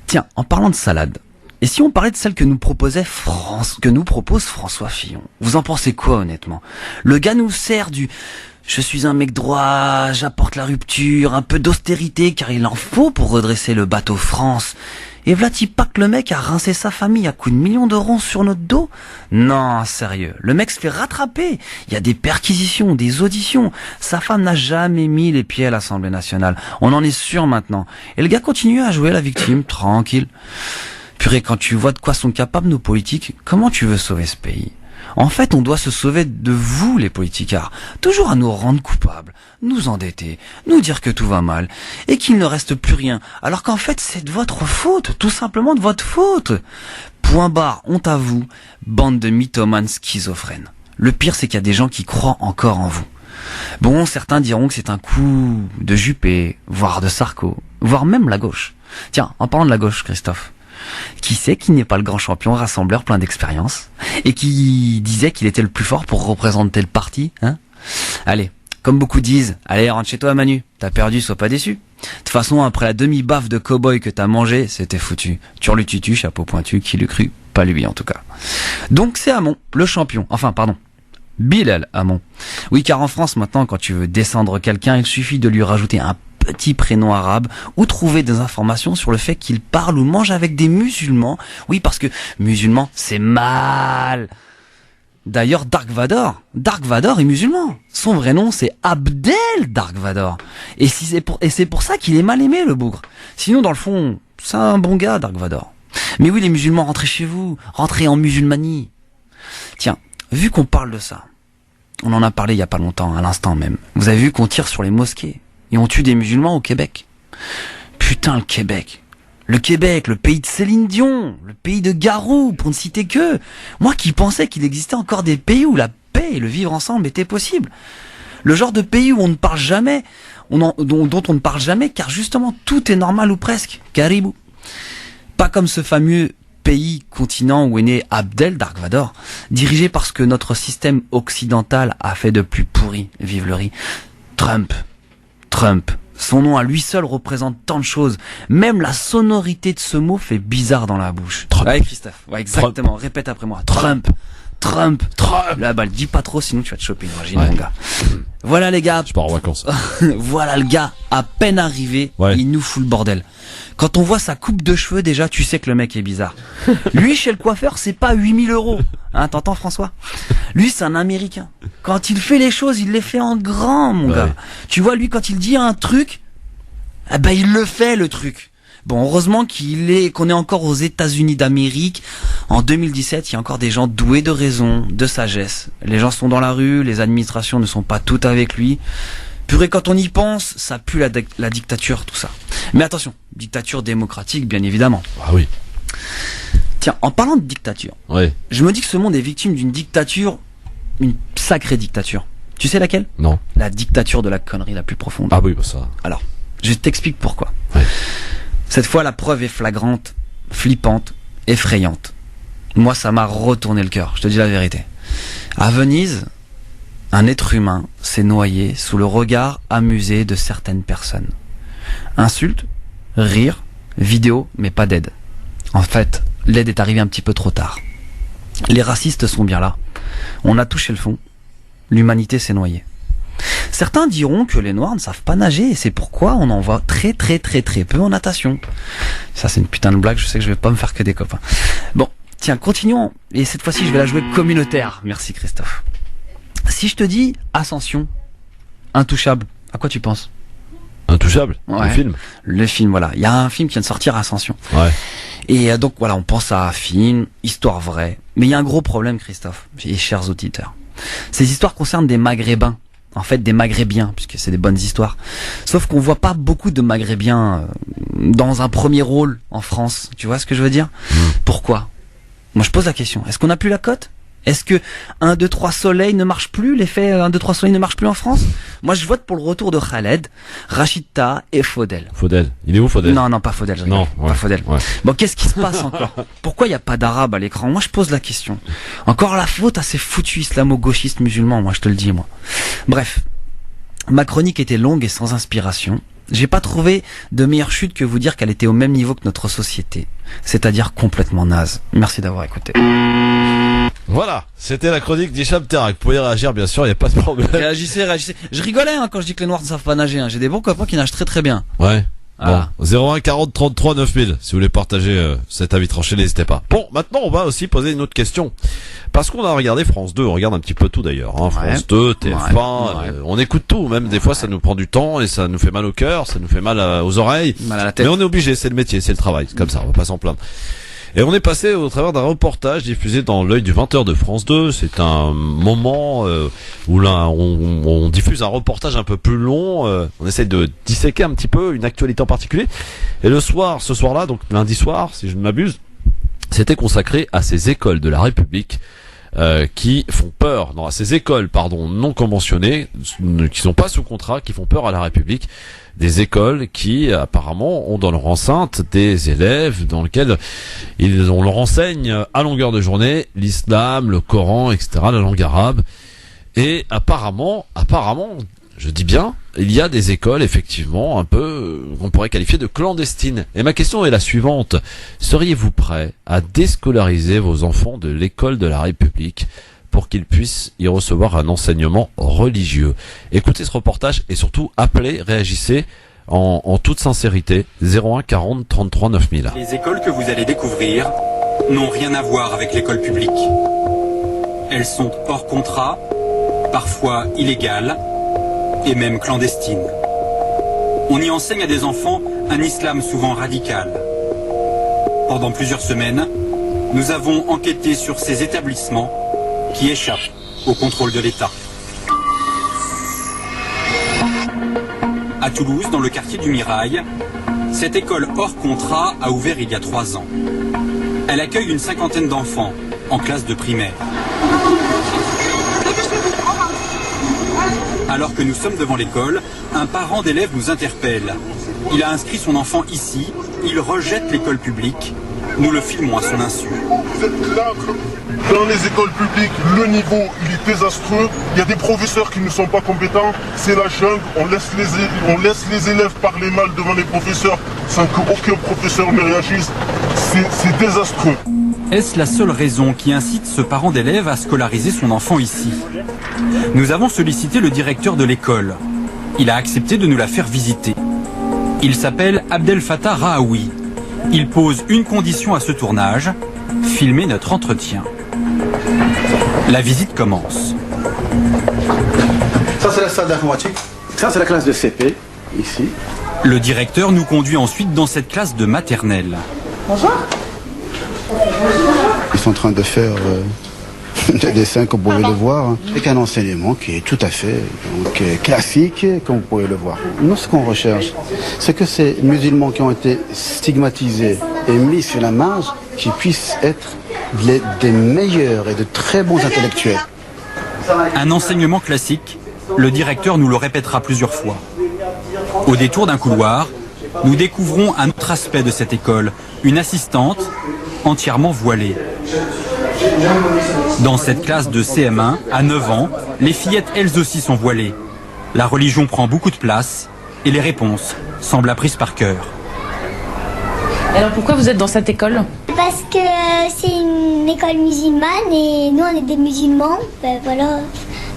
Tiens, en parlant de salade, Et si on parlait de celle que nous propose François Fillon? Vous en pensez quoi, honnêtement? Le gars nous sert du « je suis un mec droit, j'apporte la rupture, un peu d'austérité car il en faut pour redresser le bateau France ». Et Vlatipak, le mec a rincé sa famille à coups de millions d'euros sur notre dos? Non, sérieux. Le mec se fait rattraper. Il y a des perquisitions, des auditions. Sa femme n'a jamais mis les pieds à l'Assemblée nationale. On en est sûr maintenant. Et le gars continue à jouer la victime, tranquille. Purée, quand tu vois de quoi sont capables nos politiques, comment tu veux sauver ce pays? En fait, on doit se sauver de vous, les politicards. Toujours à nous rendre coupables, nous endetter, nous dire que tout va mal, et qu'il ne reste plus rien. Alors qu'en fait, c'est de votre faute, tout simplement de votre faute. Point barre, honte à vous, bande de mythomanes schizophrènes. Le pire, c'est qu'il y a des gens qui croient encore en vous. Bon, certains diront que c'est un coup de Juppé, voire de Sarko, voire même la gauche. Tiens, en parlant de la gauche, Christophe, qui sait qu'il n'est pas le grand champion rassembleur plein d'expérience et qui disait qu'il était le plus fort pour représenter le parti, hein? Allez, comme beaucoup disent, allez, rentre chez toi Manu, t'as perdu, sois pas déçu. De toute façon, après la demi-baffe de cow-boy que t'as mangé, c'était foutu. Turlututu, chapeau pointu, qui l'eût cru? Pas lui en tout cas. Donc c'est Hamon, le champion, enfin pardon, Bilal Hamon. Oui, car en France maintenant, quand tu veux descendre quelqu'un, il suffit de lui rajouter un petit prénom arabe ou trouver des informations sur le fait qu'il parle ou mange avec des musulmans. Oui, parce que musulman, c'est mal. D'ailleurs, Dark Vador est musulman. Son vrai nom, c'est Abdel Dark Vador. Et c'est pour ça qu'il est mal aimé, le bougre. Sinon, dans le fond, c'est un bon gars, Dark Vador. Mais oui, les musulmans, rentrez chez vous. Rentrez en musulmanie. Tiens, vu qu'on parle de ça, on en a parlé il y a pas longtemps, à l'instant même. Vous avez vu qu'on tire sur les mosquées et on tue des musulmans au Québec. Putain, le Québec, le pays de Céline Dion, le pays de Garou, pour ne citer que. Moi qui pensais qu'il existait encore des pays où la paix et le vivre ensemble étaient possibles. Le genre de pays où on ne parle jamais, dont on ne parle jamais, car justement tout est normal ou presque. Caribou. Pas comme ce fameux pays, continent où est né Abdel Dark Vador, dirigé par ce que notre système occidental a fait de plus pourri, vive le riz. Trump. Son nom à lui seul représente tant de choses. Même la sonorité de ce mot fait bizarre dans la bouche. Trump. Ouais, Christophe. Ouais, exactement. Trump. Répète après moi. Trump. Là, bah, le dis pas trop, sinon tu vas te choper une vagine, mon gars. Voilà, les gars. Je pars en vacances. Voilà, le gars, à peine arrivé, il nous fout le bordel. Quand on voit sa coupe de cheveux, déjà, tu sais que le mec est bizarre. Lui, chez le coiffeur, c'est pas 8000 €. Hein, t'entends, François? Lui, c'est un Américain. Quand il fait les choses, il les fait en grand, mon gars. Tu vois, lui, quand il dit un truc, eh ben, il le fait, le truc. Bon, heureusement qu'on est encore aux États-Unis d'Amérique. En 2017, il y a encore des gens doués de raison, de sagesse. Les gens sont dans la rue, les administrations ne sont pas toutes avec lui. Purée, quand on y pense, ça pue la dictature, tout ça. Mais attention, dictature démocratique, bien évidemment. Ah oui. Tiens, en parlant de dictature, je me dis que ce monde est victime d'une dictature, une sacrée dictature. Tu sais laquelle? Non. La dictature de la connerie la plus profonde. Ah oui, bah ça. Alors, je t'explique pourquoi. Cette fois, la preuve est flagrante, flippante, effrayante. Moi, ça m'a retourné le cœur, je te dis la vérité. À Venise, un être humain s'est noyé sous le regard amusé de certaines personnes. Insultes, rires, vidéos, mais pas d'aide. En fait, l'aide est arrivée un petit peu trop tard. Les racistes sont bien là. On a touché le fond. L'humanité s'est noyée. Certains diront que les Noirs ne savent pas nager et c'est pourquoi on en voit très peu en natation. Ça, c'est une putain de blague, je sais que je vais pas me faire que des copains. Bon, tiens, continuons. Et cette fois-ci, je vais la jouer communautaire. Merci, Christophe. Si je te dis Ascension, Intouchable, à quoi tu penses? Intouchable? Le film? Le film, voilà. Il y a un film qui vient de sortir, Ascension. Et donc, voilà, on pense à un film, histoire vraie. Mais il y a un gros problème, Christophe, et chers auditeurs. Ces histoires concernent des Maghrébins. En fait, des Maghrébiens, puisque c'est des bonnes histoires. Sauf qu'on voit pas beaucoup de Maghrébiens dans un premier rôle en France. Tu vois ce que je veux dire? Pourquoi? Moi, je pose la question. Est-ce qu'on n'a plus la cote? Est-ce que 1, 2, 3 Soleil ne marche plus? L'effet 1, 2, 3 Soleil ne marche plus en France? Moi, je vote pour le retour de Khaled, Rachida et Faudel. Faudel. Il est où, Faudel? Non, pas Faudel. Non, pas Faudel. Bon, qu'est-ce qui se passe encore? Pourquoi il n'y a pas d'arabe à l'écran? Moi, je pose la question. Encore la faute à ces foutus islamo-gauchistes musulmans, moi, je te le dis, moi. Bref. Ma chronique était longue et sans inspiration. J'ai pas trouvé de meilleure chute que vous dire qu'elle était au même niveau que notre société. C'est-à-dire complètement naze. Merci d'avoir écouté. Voilà, c'était la chronique d'Hicham Terrak. Vous pouvez réagir, bien sûr, il n'y a pas de problème. Réagissez. Je rigolais quand je dis que les Noirs ne savent pas nager. J'ai des bons copains qui nagent très très bien. Ouais. Ah. Bon, 01 40 33 9000. Si vous voulez partager cet avis tranché, n'hésitez pas. Bon, maintenant on va aussi poser une autre question. Parce qu'on a regardé France 2, on regarde un petit peu tout d'ailleurs. France 2, TF1, on écoute tout. Même des fois ça nous prend du temps et ça nous fait mal au cœur, ça nous fait mal aux oreilles. Mal à la tête. Mais on est obligé, c'est le métier, c'est le travail. C'est comme ça, on va pas s'en plaindre. Et on est passé au travers d'un reportage diffusé dans l'œil du 20h de France 2. C'est un moment où là on diffuse un reportage un peu plus long. On essaye de disséquer un petit peu une actualité en particulier. Et ce soir-là, donc lundi soir, si je ne m'abuse, c'était consacré à ces écoles de la République qui font peur. Non, à ces écoles, non conventionnées, qui sont pas sous contrat, qui font peur à la République. Des écoles qui apparemment ont dans leur enceinte des élèves dans lesquels on leur enseigne à longueur de journée l'islam, le Coran, etc., la langue arabe. Et apparemment, je dis bien, il y a des écoles effectivement un peu qu'on pourrait qualifier de clandestines. Et ma question est la suivante: seriez-vous prêt à déscolariser vos enfants de l'école de la République pour qu'ils puissent y recevoir un enseignement religieux? Écoutez ce reportage et surtout appelez, réagissez en toute sincérité. 01 40 33 9000. Les écoles que vous allez découvrir n'ont rien à voir avec l'école publique. Elles sont hors contrat, parfois illégales et même clandestines. On y enseigne à des enfants un islam souvent radical. Pendant plusieurs semaines, nous avons enquêté sur ces établissements qui échappent au contrôle de l'État. À Toulouse, dans le quartier du Mirail, cette école hors contrat a ouvert il y a 3 ans. Elle accueille une 50aine d'enfants en classe de primaire. Alors que nous sommes devant l'école, un parent d'élève nous interpelle. Il a inscrit son enfant ici, il rejette l'école publique. Nous le filmons à son insu. Vous êtes là, dans les écoles publiques, le niveau il est désastreux. Il y a des professeurs qui ne sont pas compétents. C'est la jungle. On laisse les élèves parler mal devant les professeurs sans qu'aucun professeur ne réagisse. C'est désastreux. Est-ce la seule raison qui incite ce parent d'élève à scolariser son enfant ici? Nous avons sollicité le directeur de l'école. Il a accepté de nous la faire visiter. Il s'appelle Abdel Fattah Rahaoui. Il pose une condition à ce tournage, filmer notre entretien. La visite commence. Ça c'est la salle d'informatique, ça c'est la classe de CP, ici. Le directeur nous conduit ensuite dans cette classe de maternelle. Bonjour. Ils sont en train de faire des dessins, comme vous pouvez le voir, avec un enseignement qui est tout à fait classique, comme vous pouvez le voir. Nous, ce qu'on recherche, c'est que ces musulmans qui ont été stigmatisés et mis sur la marge, qu'ils puissent être des meilleurs et de très bons intellectuels. Un enseignement classique, le directeur nous le répétera plusieurs fois. Au détour d'un couloir, nous découvrons un autre aspect de cette école, une assistante entièrement voilée. Dans cette classe de CM1, à 9 ans, les fillettes elles aussi sont voilées. La religion prend beaucoup de place et les réponses semblent apprises par cœur. Alors pourquoi vous êtes dans cette école? Parce que c'est une école musulmane et nous on est des musulmans, voilà,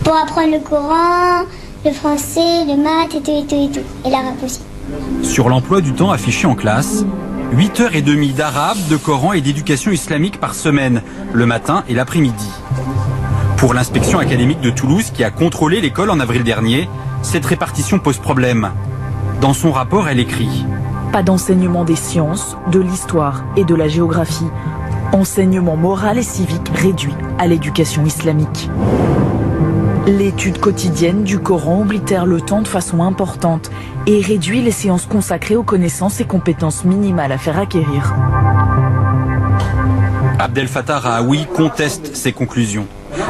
pour apprendre le Coran, le français, le maths et tout, et l'arabe aussi. Sur l'emploi du temps affiché en classe, 8h30 d'arabe, de Coran et d'éducation islamique par semaine, le matin et l'après-midi. Pour l'inspection académique de Toulouse qui a contrôlé l'école en avril dernier, cette répartition pose problème. Dans son rapport, elle écrit: pas d'enseignement des sciences, de l'histoire et de la géographie. Enseignement moral et civique réduit à l'éducation islamique. L'étude quotidienne du Coran oblitère le temps de façon importante et réduit les séances consacrées aux connaissances et compétences minimales à faire acquérir. Abdel Fattah Rahaoui conteste ces conclusions.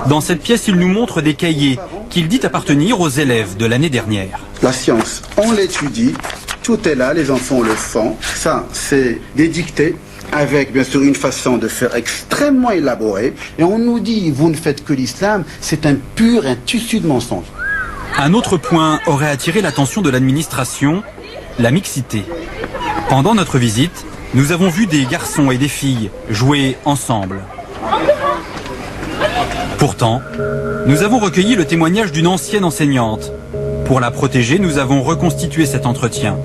Dans cette pièce, il nous montre des cahiers qu'il dit appartenir aux élèves de l'année dernière. La science, on l'étudie, tout est là, les enfants le font. Ça, c'est des dictées, avec bien sûr une façon de faire extrêmement élaborée. Et on nous dit, vous ne faites que l'islam, c'est un tissu de mensonge. Un autre point aurait attiré l'attention de l'administration, la mixité. Pendant notre visite, nous avons vu des garçons et des filles jouer ensemble. Pourtant, nous avons recueilli le témoignage d'une ancienne enseignante. Pour la protéger, nous avons reconstitué cet entretien.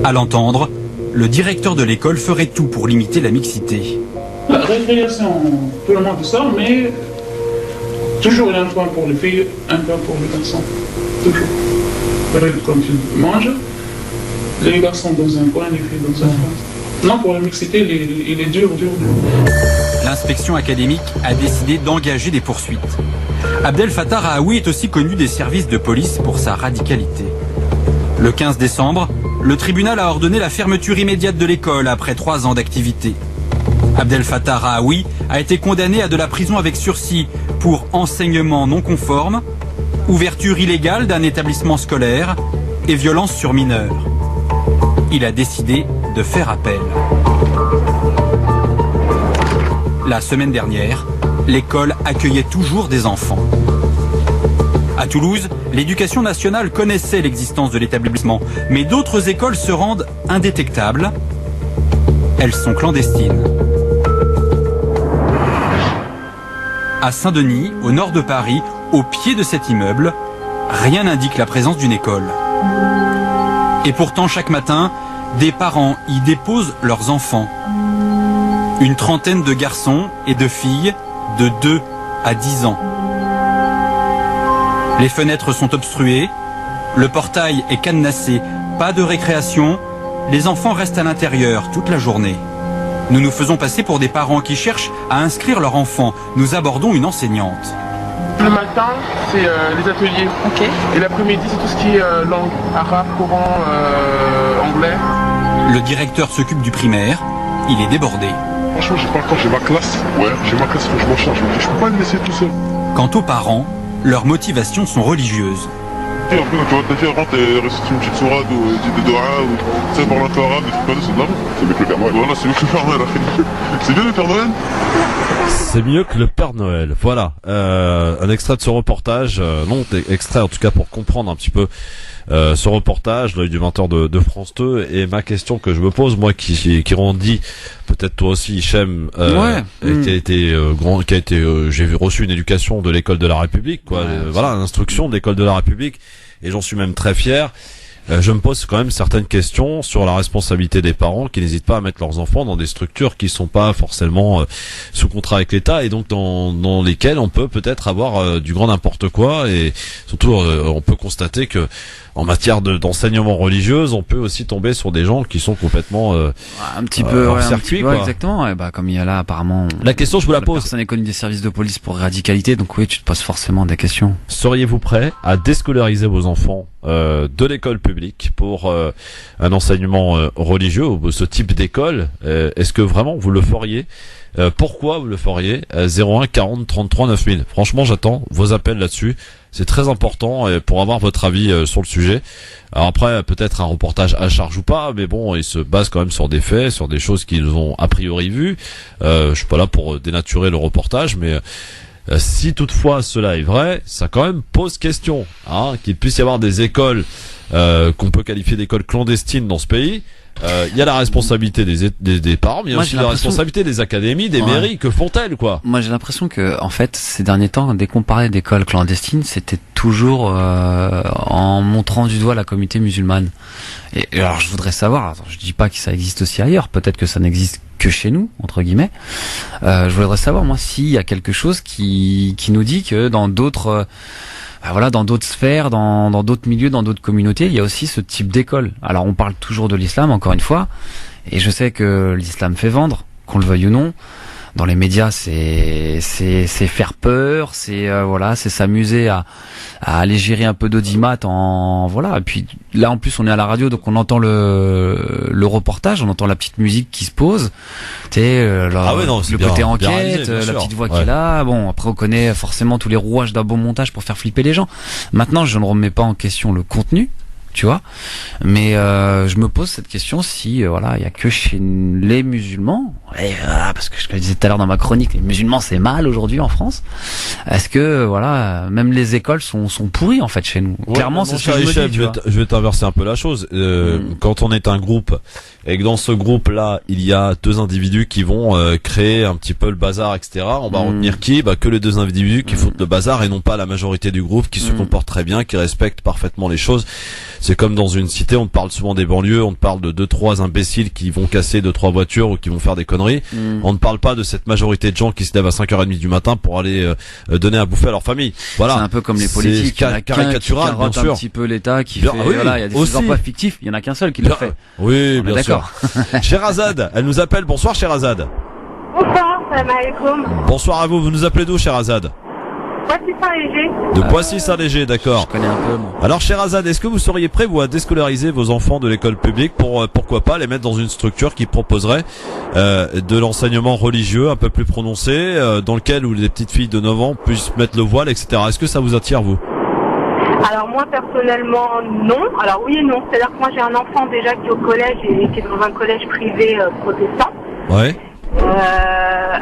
À l'entendre, le directeur de l'école ferait tout pour limiter la mixité. La récréation, tout le monde sort, mais toujours il y a un coin pour les filles, un coin pour les garçons. Toujours. Quand ils mangent, les garçons dans un coin, les filles dans un coin. Non, pour la mixité, il est dur. L'inspection académique a décidé d'engager des poursuites. Abdel Fattah Rahaoui est aussi connu des services de police pour sa radicalité. Le 15 décembre, le tribunal a ordonné la fermeture immédiate de l'école après 3 ans d'activité. Abdel Fattah Rahaoui a été condamné à de la prison avec sursis pour enseignement non conforme, ouverture illégale d'un établissement scolaire et violence sur mineurs. Il a décidé de faire appel. La semaine dernière, l'école accueillait toujours des enfants. À Toulouse, l'éducation nationale connaissait l'existence de l'établissement, mais d'autres écoles se rendent indétectables. Elles sont clandestines. À Saint-Denis, au nord de Paris, au pied de cet immeuble, rien n'indique la présence d'une école. Et pourtant, chaque matin, des parents y déposent leurs enfants. Une trentaine de garçons et de filles de 2 à 10 ans. Les fenêtres sont obstruées, le portail est cadenassé, pas de récréation, les enfants restent à l'intérieur toute la journée. Nous nous faisons passer pour des parents qui cherchent à inscrire leur enfant. Nous abordons une enseignante. Le matin, c'est les ateliers. Okay. Et l'après-midi, c'est tout ce qui est langue, arabe, coran, anglais. Le directeur s'occupe du primaire, il est débordé. Franchement, j'ai pas le temps, j'ai ma classe. Ouais, j'ai ma classe, faut que je m'en charge. Je peux pas le laisser tout seul. Quant aux parents, leurs motivations sont religieuses. Et après, quand tu vas te faire rentrer, réciter une petite sourate ou des doigts, ou tu sais, parler un peu arabe, des trucs comme ça, c'est de la merde. C'est mieux que le Père Noël. Voilà, c'est mieux que le Père Noël. C'est bien le Père Noël. C'est mieux que le Père Noël. Voilà, un extrait de ce reportage, non, extrait en tout cas pour comprendre un petit peu ce reportage, l'œil du 20h de France 2. Et ma question que je me pose, moi qui grandis, peut-être toi aussi Hichem, qui a été j'ai reçu une éducation de l'école de la République, quoi. Voilà, l'instruction de l'école de la République, et j'en suis même très fier. Je me pose quand même certaines questions sur la responsabilité des parents qui n'hésitent pas à mettre leurs enfants dans des structures qui sont pas forcément sous contrat avec l'État, et donc dans lesquelles on peut peut-être avoir du grand n'importe quoi, et surtout on peut constater que en matière d'enseignement religieux, on peut aussi tomber sur des gens qui sont complètement un petit peu hors circuit, quoi. Exactement. Et comme il y a là apparemment. La question, je vous la pose. Personne n'est connu des services de police pour radicalité, donc oui, tu te poses forcément des questions. Seriez-vous prêt à déscolariser vos enfants de l'école publique pour un enseignement religieux, ou ce type d'école? Est-ce que vraiment vous le feriez? Pourquoi vous le feriez? 01 40 33 9000. Franchement, j'attends vos appels là-dessus. C'est très important pour avoir votre avis sur le sujet. Alors après, peut-être un reportage à charge ou pas, mais bon, il se base quand même sur des faits, sur des choses qu'ils ont a priori vues. Je suis pas là pour dénaturer le reportage, mais si toutefois cela est vrai, ça quand même pose question, hein, qu'il puisse y avoir des écoles qu'on peut qualifier d'écoles clandestines dans ce pays. Il y a la responsabilité des parents, mais il y a aussi la responsabilité des académies, des mairies. Que font-elles, quoi? Moi, j'ai l'impression que, en fait, ces derniers temps, dès qu'on parlait d'écoles clandestines, c'était toujours en montrant du doigt la communauté musulmane. Et alors, je voudrais savoir, je dis pas que ça existe aussi ailleurs, peut-être que ça n'existe que chez nous, entre guillemets. Je voudrais savoir, moi, s'il y a quelque chose qui nous dit que dans d'autres dans d'autres sphères, dans d'autres milieux, dans d'autres communautés, il y a aussi ce type d'école. Alors on parle toujours de l'islam, encore une fois, et je sais que l'islam fait vendre, qu'on le veuille ou non. Dans les médias, c'est faire peur, c'est s'amuser à allégérer un peu d'audimat et puis là en plus on est à la radio, donc on entend le reportage, on entend la petite musique qui se pose, le côté enquête, la petite voix qui est là. Bon, après on connaît forcément tous les rouages d'un bon montage pour faire flipper les gens. Maintenant, je ne remets pas en question le contenu, tu vois. Mais je me pose cette question si voilà, il y a que chez les musulmans, et, parce que je le disais tout à l'heure dans ma chronique, les musulmans c'est mal aujourd'hui en France. Est-ce que voilà, même les écoles sont pourries en fait chez nous. Ouais, Clairement, c'est ce que je me dis. Je vais t'inverser un peu la chose. Quand on est un groupe et que dans ce groupe-là, il y a deux individus qui vont créer un petit peu le bazar, etc. On va retenir qui? Que les deux individus qui foutent le bazar et non pas la majorité du groupe qui se comporte très bien, qui respecte parfaitement les choses. C'est comme dans une cité, on te parle souvent des banlieues, on te parle de 2-3 imbéciles qui vont casser 2-3 voitures ou qui vont faire des conneries. On ne parle pas de cette majorité de gens qui se lèvent à 5h30 du matin pour aller donner à bouffer à leur famille. Voilà. C'est un peu comme les politiques, il y en a caricatural, qui carotte bien sûr. un petit peu l'État, qui fait, voilà, il y a des emplois fictifs, il y en a qu'un seul qui le fait. Oui, bien sûr. Sherazade, elle nous appelle. Bonsoir Sherazade. Bonsoir, salam alaikum. Bonsoir à vous, vous nous appelez d'où Sherazade? Poissy-Saint-Léger. De Poissy-Saint-Léger, d'accord. Je connais un peu, moi. Alors Sherazade, est-ce que vous seriez prêt vous à déscolariser vos enfants de l'école publique pour pourquoi pas les mettre dans une structure qui proposerait de l'enseignement religieux un peu plus prononcé, dans lequel où les petites filles de 9 ans puissent mettre le voile, etc. Est-ce que ça vous attire vous? Alors moi personnellement non. Alors oui et non. C'est-à-dire que moi j'ai un enfant déjà qui est au collège et qui est dans un collège privé protestant. Ouais.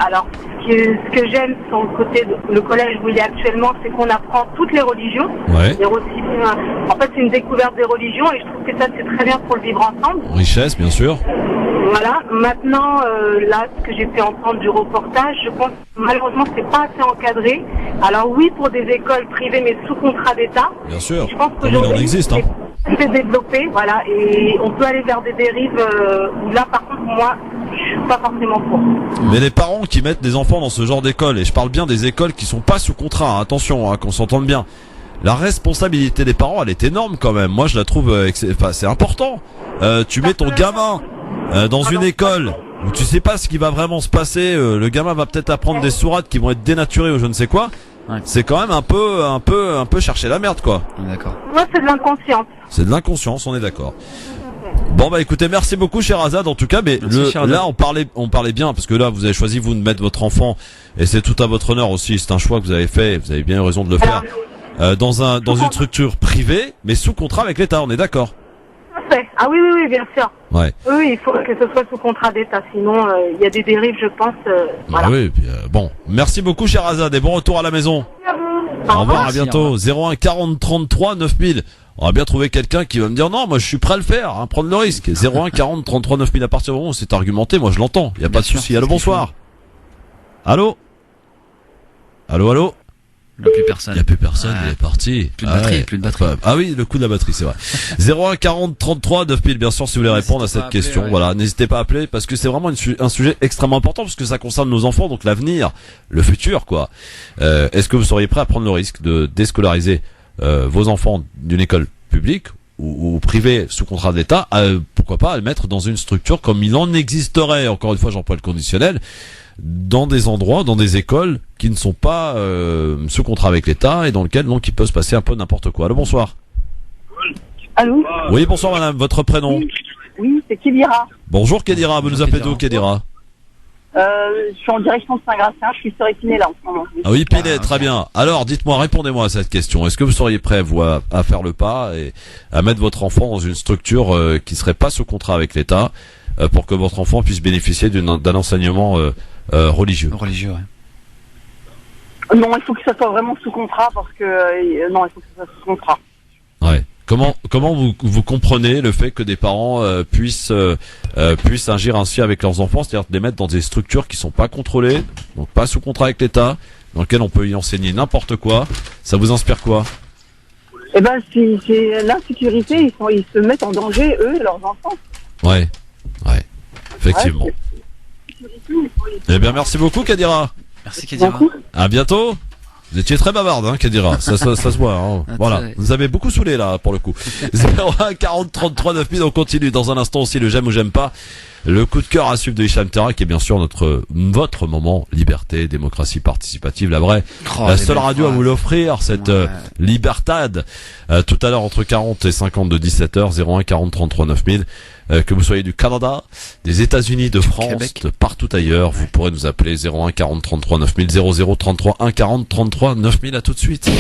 Alors ce que j'aime sur le côté de le collège où il est actuellement, c'est qu'on apprend toutes les religions. Ouais. Et aussi, en fait c'est une découverte des religions et je trouve que ça c'est très bien pour le vivre ensemble. Richesse, bien sûr. Voilà. Maintenant, là, ce que j'ai pu entendre du reportage, je pense que malheureusement c'est pas assez encadré. Alors oui pour des écoles privées mais sous contrat d'État. Bien sûr. Je pense Comme il en existe, hein. C'est développé, voilà, et on peut aller vers des dérives où là par contre moi je suis pas forcément pour. Mais les parents qui mettent des enfants dans ce genre d'école, et je parle bien des écoles qui sont pas sous contrat, hein, attention, hein, qu'on s'entende bien. La responsabilité des parents, elle est énorme quand même. Moi je la trouve, c'est important. Tu mets ton gamin dans une école où tu sais pas ce qui va vraiment se passer, le gamin va peut-être apprendre des sourates qui vont être dénaturées ou je ne sais quoi. Ouais. C'est quand même un peu chercher la merde quoi. D'accord. Moi c'est de l'inconscience. C'est de l'inconscience, on est d'accord. Bon bah écoutez, merci beaucoup Sherazade en tout cas, mais là on parlait bien parce que là vous avez choisi vous de mettre votre enfant et c'est tout à votre honneur aussi, c'est un choix que vous avez fait, vous avez bien eu raison de le faire dans une structure privée mais sous contrat avec l'État, on est d'accord? Ah oui, bien sûr. Ouais. Oui, il faut que ce soit sous contrat d'État, sinon il y a des dérives, je pense. Voilà. Ah oui, puis, bon, merci beaucoup Sherazade et bon retour à la maison. Au revoir, à bientôt. 01 40 33 9000. On va bien trouver quelqu'un qui va me dire non, moi je suis prêt à le faire, hein, prendre le risque. 01 40 33 9000. À partir du moment où c'est argumenté, moi je l'entends. Il y a pas de souci. Allô, bonsoir. Allô. Allô. Il n'y a plus personne. Il n'y a plus personne, il est parti. Plus de batterie, plus de batterie. Ah oui, le coup de la batterie, c'est vrai. 01 40 33 9000, bien sûr, si vous voulez répondre à cette question. Voilà, n'hésitez pas à appeler parce que c'est vraiment un sujet extrêmement important parce que ça concerne nos enfants, donc l'avenir, le futur, quoi. Est-ce que vous seriez prêt à prendre le risque de déscolariser vos enfants d'une école publique ou privée sous contrat d'État, pourquoi pas à le mettre dans une structure comme il en existerait, encore une fois j'emploie le conditionnel, dans des endroits, dans des écoles qui ne sont pas sous contrat avec l'État et dans lesquels donc il peut se passer un peu n'importe quoi. Allô, bonsoir. Allô. Oui, bonsoir madame, votre prénom? Oui, c'est Kédira. Bonjour Kédira, vous nous appelez d'où Kédira? Je suis en direction de Saint-Gratien, je suis sur Épinay là en ce moment. Ah oui, Épinay, très bien. Alors, dites-moi, répondez-moi à cette question. Est-ce que vous seriez prêt, vous, à faire le pas et à mettre votre enfant dans une structure qui serait pas sous contrat avec l'État pour que votre enfant puisse bénéficier d'un enseignement religieux? Religieux, ouais. Non, il faut que ça soit vraiment sous contrat parce que non, il faut que ça soit sous contrat. Ouais. Comment vous comprenez le fait que des parents puissent agir ainsi avec leurs enfants, c'est-à-dire de les mettre dans des structures qui sont pas contrôlées, donc pas sous contrat avec l'État, dans lesquelles on peut y enseigner n'importe quoi? Ça vous inspire quoi? Eh ben, c'est l'insécurité. Ils se mettent en danger eux et leurs enfants. Ouais, effectivement. Eh bien, merci beaucoup Kadira. Merci Kadira. À bientôt. Vous étiez très bavarde, hein, Kadira. Ça se voit, hein. Voilà. Vous avez beaucoup saoulé, là, pour le coup. 01 40 33 9000. On continue dans un instant aussi le j'aime ou j'aime pas. Le coup de cœur à suivre de Hicham Terra, qui est bien sûr votre moment liberté, démocratie participative, la vraie, la seule radio à vous l'offrir, cette libertad. Tout à l'heure entre 40 et 50 de 17h, 01 40 33 9000. Que vous soyez du Canada, des États-Unis, de France, Québec, de partout ailleurs, vous pourrez nous appeler 01 40 33 9000, 00 33 1 40 33 9000. À tout de suite.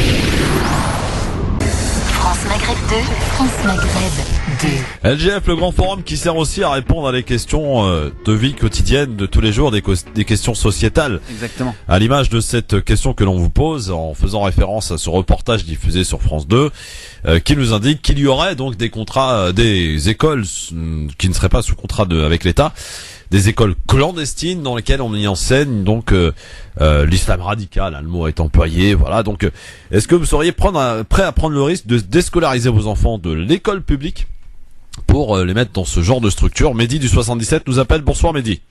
France Maghreb 2, France Maghreb 2. LGF, le grand forum qui sert aussi à répondre à des questions de vie quotidienne de tous les jours, des questions sociétales. Exactement. À l'image de cette question que l'on vous pose en faisant référence à ce reportage diffusé sur France 2 qui nous indique qu'il y aurait donc des contrats, des écoles qui ne seraient pas sous contrat avec l'État, des écoles clandestines dans lesquelles on y enseigne donc l'islam radical, hein, le mot est employé, voilà. Donc est-ce que vous seriez prêt à prendre le risque de déscolariser vos enfants de l'école publique pour les mettre dans ce genre de structure? Mehdi du 77 nous appelle. Bonsoir Mehdi.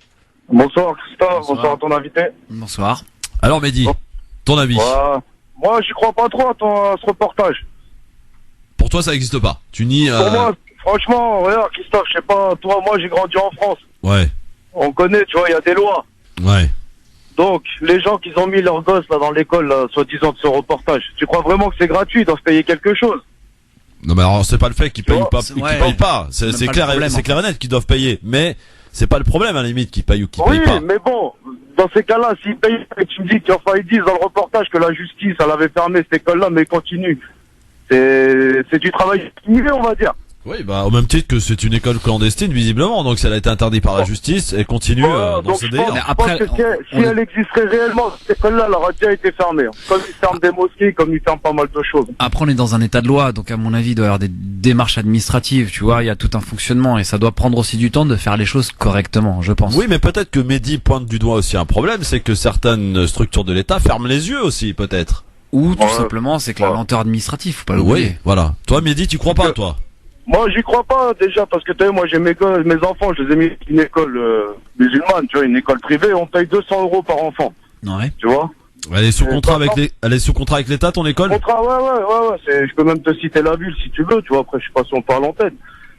Bonsoir Christophe, bonsoir à ton invité. Bonsoir. Alors Mehdi, ton avis? Moi j'y crois pas trop à ce reportage. Pour toi ça n'existe pas? Tu nies Pour moi, franchement, regarde Christophe, je sais pas, toi, moi j'ai grandi en France. Ouais. On connaît, tu vois, il y a des lois. Ouais. Donc, les gens qui ont mis leurs gosses là dans l'école, là, soi-disant de ce reportage, tu crois vraiment que c'est gratuit, ils doivent payer quelque chose? Non mais alors c'est pas le fait qu'ils payent ou pas, qu'ils ouais. payent pas, c'est clair, c'est clair et net qu'ils doivent payer, mais c'est pas le problème à la limite qu'ils payent ou qu'ils payent pas. Oui, mais bon, dans ces cas-là, s'ils payent, et tu me dis qu'enfin ils disent dans le reportage que la justice, elle avait fermé cette école-là, mais continue. C'est du travail simulé, on va dire. Oui, bah au même titre que c'est une école clandestine visiblement, donc ça a été interdit par la justice et continue dans ce délire. Je pense que si elle existerait réellement, cette école-là, elle aurait déjà été fermée. Comme ils ferment des mosquées, comme ils ferment pas mal de choses. Après, on est dans un état de loi, donc à mon avis, il doit y avoir des démarches administratives, tu vois, il y a tout un fonctionnement et ça doit prendre aussi du temps de faire les choses correctement, je pense. Oui, mais peut-être que Mehdi pointe du doigt aussi un problème, c'est que certaines structures de l'État ferment les yeux aussi, peut-être. Ou tout simplement, c'est que la lenteur administrative, faut pas l'oublier. Oui, voilà. Toi, Mehdi, tu crois pas, toi? Moi, j'y crois pas, déjà, parce que, tu sais, moi, j'ai mes enfants, je les ai mis dans une école musulmane, tu vois, une école privée, on paye 200 € par enfant. Ouais. Tu vois? Elle est sous contrat avec l'État, ton école? Contrat, ouais. Je peux même te citer la ville, si tu veux, tu vois, après, je sais pas si on parle en tête.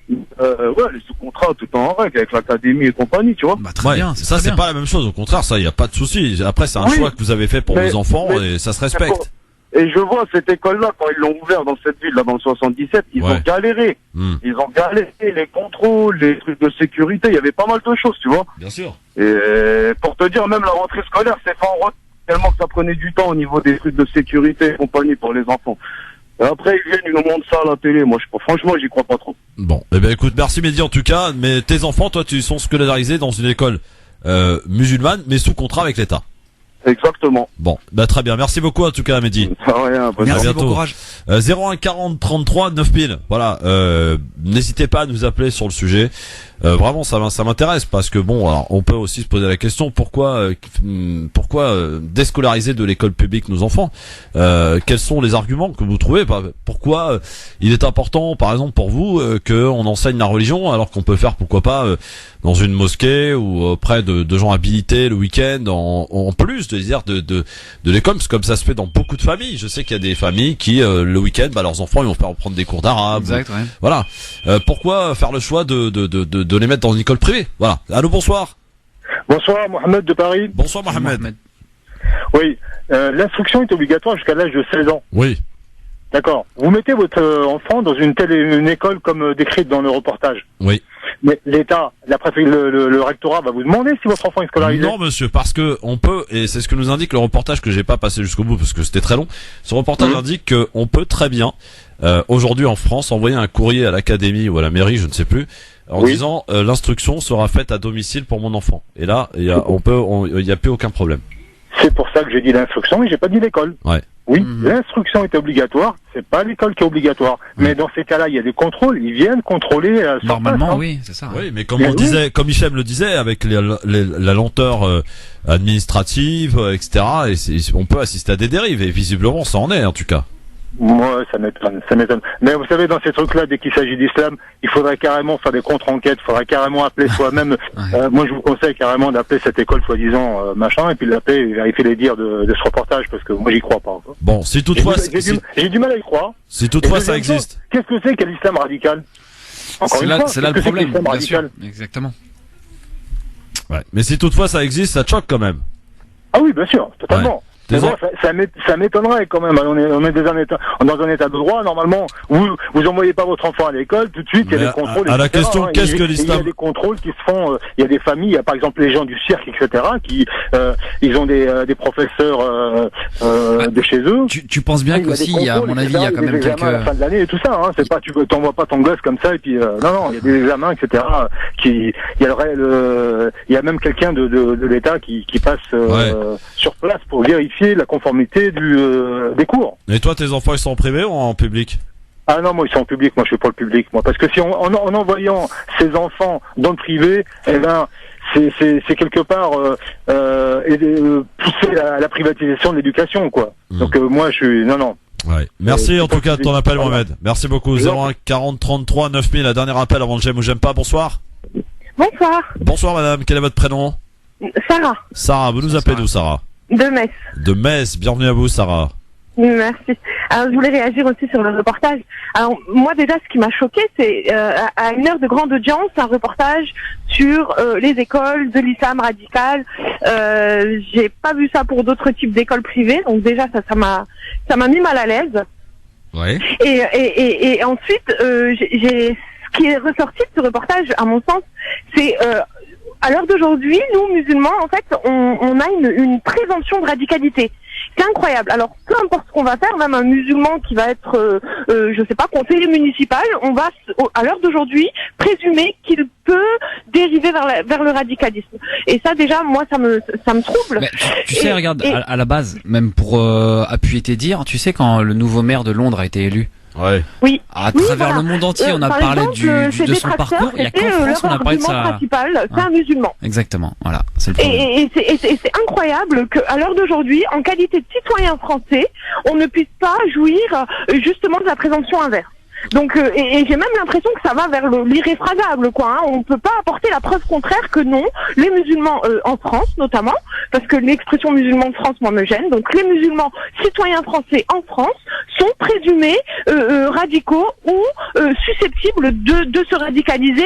Ouais, elle est sous contrat, tout en règle, avec l'académie et compagnie, tu vois. Bah, très bien, ça, c'est pas la même chose, au contraire, ça, y a pas de souci. Après, c'est un choix que vous avez fait pour vos enfants, et ça se respecte. Et je vois cette école-là, quand ils l'ont ouvert dans cette ville, là, dans le 77, ils ont galéré. Ils ont galéré, les contrôles, les trucs de sécurité, il y avait pas mal de choses, tu vois. Bien sûr. Et pour te dire, même la rentrée scolaire s'est fait en retard, tellement que ça prenait du temps au niveau des trucs de sécurité et compagnie pour les enfants. Et après, ils viennent, ils nous montrent ça à la télé. Moi, franchement, j'y crois pas trop. Bon, eh ben écoute, merci Mehdi en tout cas, mais tes enfants, toi, tu sont scolarisés dans une école musulmane, mais sous contrat avec l'État. Exactement. Bon, bah très bien. Merci beaucoup en tout cas, Mehdi. Merci, bon courage. 01 40 33 9000. Voilà. N'hésitez pas à nous appeler sur le sujet. Vraiment, ça m'intéresse parce que bon, alors, on peut aussi se poser la question pourquoi déscolariser de l'école publique nos enfants. Quels sont les arguments que vous trouvez? Pourquoi il est important, par exemple, pour vous, qu'on enseigne la religion alors qu'on peut le faire, pourquoi pas, dans une mosquée ou auprès de gens habilités le week-end, en plus de l'école, parce que comme ça se fait dans beaucoup de familles. Je sais qu'il y a des familles qui le week-end, leurs enfants ils vont faire prendre des cours d'arabe. Exact, ouais. Voilà. Pourquoi faire le choix de les mettre dans une école privée? Voilà. Allô, bonsoir. Bonsoir, Mohamed de Paris. Bonsoir, Mohamed. Oui, l'instruction est obligatoire jusqu'à l'âge de 16 ans. Oui. D'accord. Vous mettez votre enfant dans une école comme décrite dans le reportage. Oui. Mais l'État, le rectorat va vous demander si votre enfant est scolarisé. Non, monsieur, parce que on peut, et c'est ce que nous indique le reportage que j'ai pas passé jusqu'au bout parce que c'était très long. Ce reportage indique qu'on peut très bien, aujourd'hui en France, envoyer un courrier à l'académie ou à la mairie, je ne sais plus, en disant l'instruction sera faite à domicile pour mon enfant. Et là, il y a plus aucun problème. C'est pour ça que j'ai dit l'instruction et j'ai pas dit l'école. Ouais. Oui, l'instruction est obligatoire, c'est pas l'école qui est obligatoire. Mais dans ces cas-là, il y a des contrôles, ils viennent contrôler normalement, oui, c'est ça. Oui, mais comme on disait, comme Hichem le disait, avec la lenteur administrative, etc., on peut assister à des dérives, et visiblement ça en est en tout cas. Moi, ça m'étonne. Mais vous savez, dans ces trucs-là, dès qu'il s'agit d'islam, il faudrait carrément faire des contre-enquêtes, il faudrait carrément appeler soi-même. Moi, je vous conseille carrément d'appeler cette école soi-disant machin, et puis de l'appeler et vérifier les dires de ce reportage, parce que moi, j'y crois pas. Quoi. Bon, si toutefois... J'ai du mal à y croire. Si toutefois ça existe. Qu'est-ce que c'est qu'un islam radical? C'est là le problème, bien sûr. Exactement. Ouais. Mais si toutefois ça existe, ça te choque quand même. Ah oui, bien sûr, totalement. Ouais. Mais bon, ça m'étonnerait quand même. On est dans un état de droit. Normalement, vous envoyez pas votre enfant à l'école, tout de suite, il y a des contrôles. À la question, qu'est-ce que l'islam? Il y a des contrôles qui se font. Il y a des familles, il y a par exemple les gens du cirque, etc., qui ils ont des professeurs de chez eux. Tu penses bien qu'aussi, à mon avis, il y a quand même quelques... à la fin de l'année et tout ça. Hein. C'est pas, tu t'envoies pas ton gosse comme ça et puis non, il y a des examens, etc. Il y a même quelqu'un de l'État qui passe sur place pour vérifier la conformité des cours. Et toi, tes enfants, ils sont en privé ou en public? Ah non, moi ils sont en public, moi je suis pas le public, moi, parce que si en envoyant ces enfants dans le privé, eh ben c'est quelque part pousser à la privatisation de l'éducation, quoi. Donc moi je suis non. Ouais. Merci en tout cas de ton appel, Mohamed. Merci beaucoup. 01 40 33 9000, la dernière appel avant le j'aime ou j'aime pas. Bonsoir. Bonsoir. Bonsoir madame, quel est votre prénom? Sarah. Sarah, vous nous appelez d'où, Sarah? De Metz. De Metz, bienvenue à vous, Sarah. Merci. Alors je voulais réagir aussi sur le reportage. Alors moi déjà ce qui m'a choqué c'est à une heure de grande audience un reportage sur les écoles de l'islam radical. J'ai pas vu ça pour d'autres types d'écoles privées, donc déjà ça m'a mis mal à l'aise. Ouais. Et ensuite ce qui est ressorti de ce reportage à mon sens c'est à l'heure d'aujourd'hui, nous musulmans, en fait, on a une présomption de radicalité. C'est incroyable. Alors, peu importe ce qu'on va faire, même un musulman qui va être, je sais pas, conseiller municipal, on va, à l'heure d'aujourd'hui, présumer qu'il peut dériver vers le radicalisme. Et ça, déjà, moi, ça me trouble. Mais tu sais, regarde, à la base, même pour appuyer tes dires, tu sais, quand le nouveau maire de Londres a été élu. Ouais. Oui. À travers le monde entier, on a parlé de son parcours. Il y a qu'en France, on a parlé de sa... principal, c'est un musulman. Exactement. Voilà. C'est le problème. Et c'est incroyable qu'à l'heure d'aujourd'hui, en qualité de citoyen français, on ne puisse pas jouir justement de la présomption inverse. Donc et j'ai même l'impression que ça va vers l'irréfragable, quoi. Hein. On peut pas apporter la preuve contraire que non, les musulmans en France notamment, parce que l'expression musulman de France moi me gêne. Donc les musulmans citoyens français en France sont présumés radicaux ou susceptibles de se radicaliser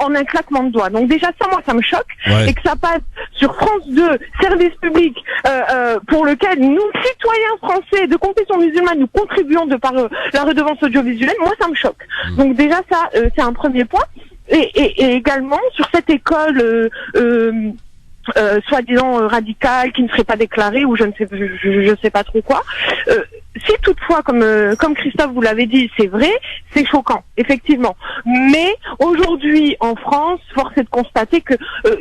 en un claquement de doigts. Donc déjà ça moi ça me choque et que ça passe sur France 2, service public pour lequel nous citoyens français de confession musulmane nous contribuons de par la redevance audiovisuelle. Moi ça me choque. Donc déjà ça c'est un premier point et également sur cette école soi-disant radicale qui ne serait pas déclarée ou je sais pas trop quoi. Si toutefois, comme Christophe vous l'avez dit, c'est vrai, c'est choquant, effectivement. Mais aujourd'hui, en France, force est de constater que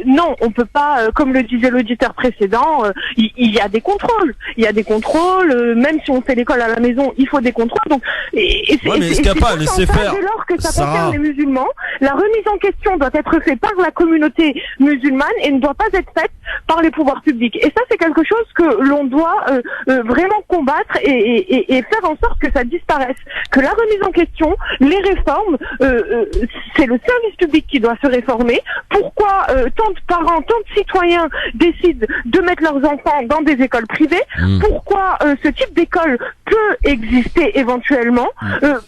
non, on peut pas, comme le disait l'auditeur précédent, il y a des contrôles. Il y a des contrôles, même si on fait l'école à la maison, il faut des contrôles. Donc, mais est-ce qu'il n'y a pas à laisser faire? Dès lors que ça concerne les musulmans, la remise en question doit être faite par la communauté musulmane et ne doit pas être faite par les pouvoirs publics. Et ça, c'est quelque chose que l'on doit vraiment combattre et faire en sorte que ça disparaisse. Que la remise en question, les réformes, c'est le service public qui doit se réformer. Pourquoi tant de parents, tant de citoyens décident de mettre leurs enfants dans des écoles privées? Pourquoi ce type d'école peut exister éventuellement?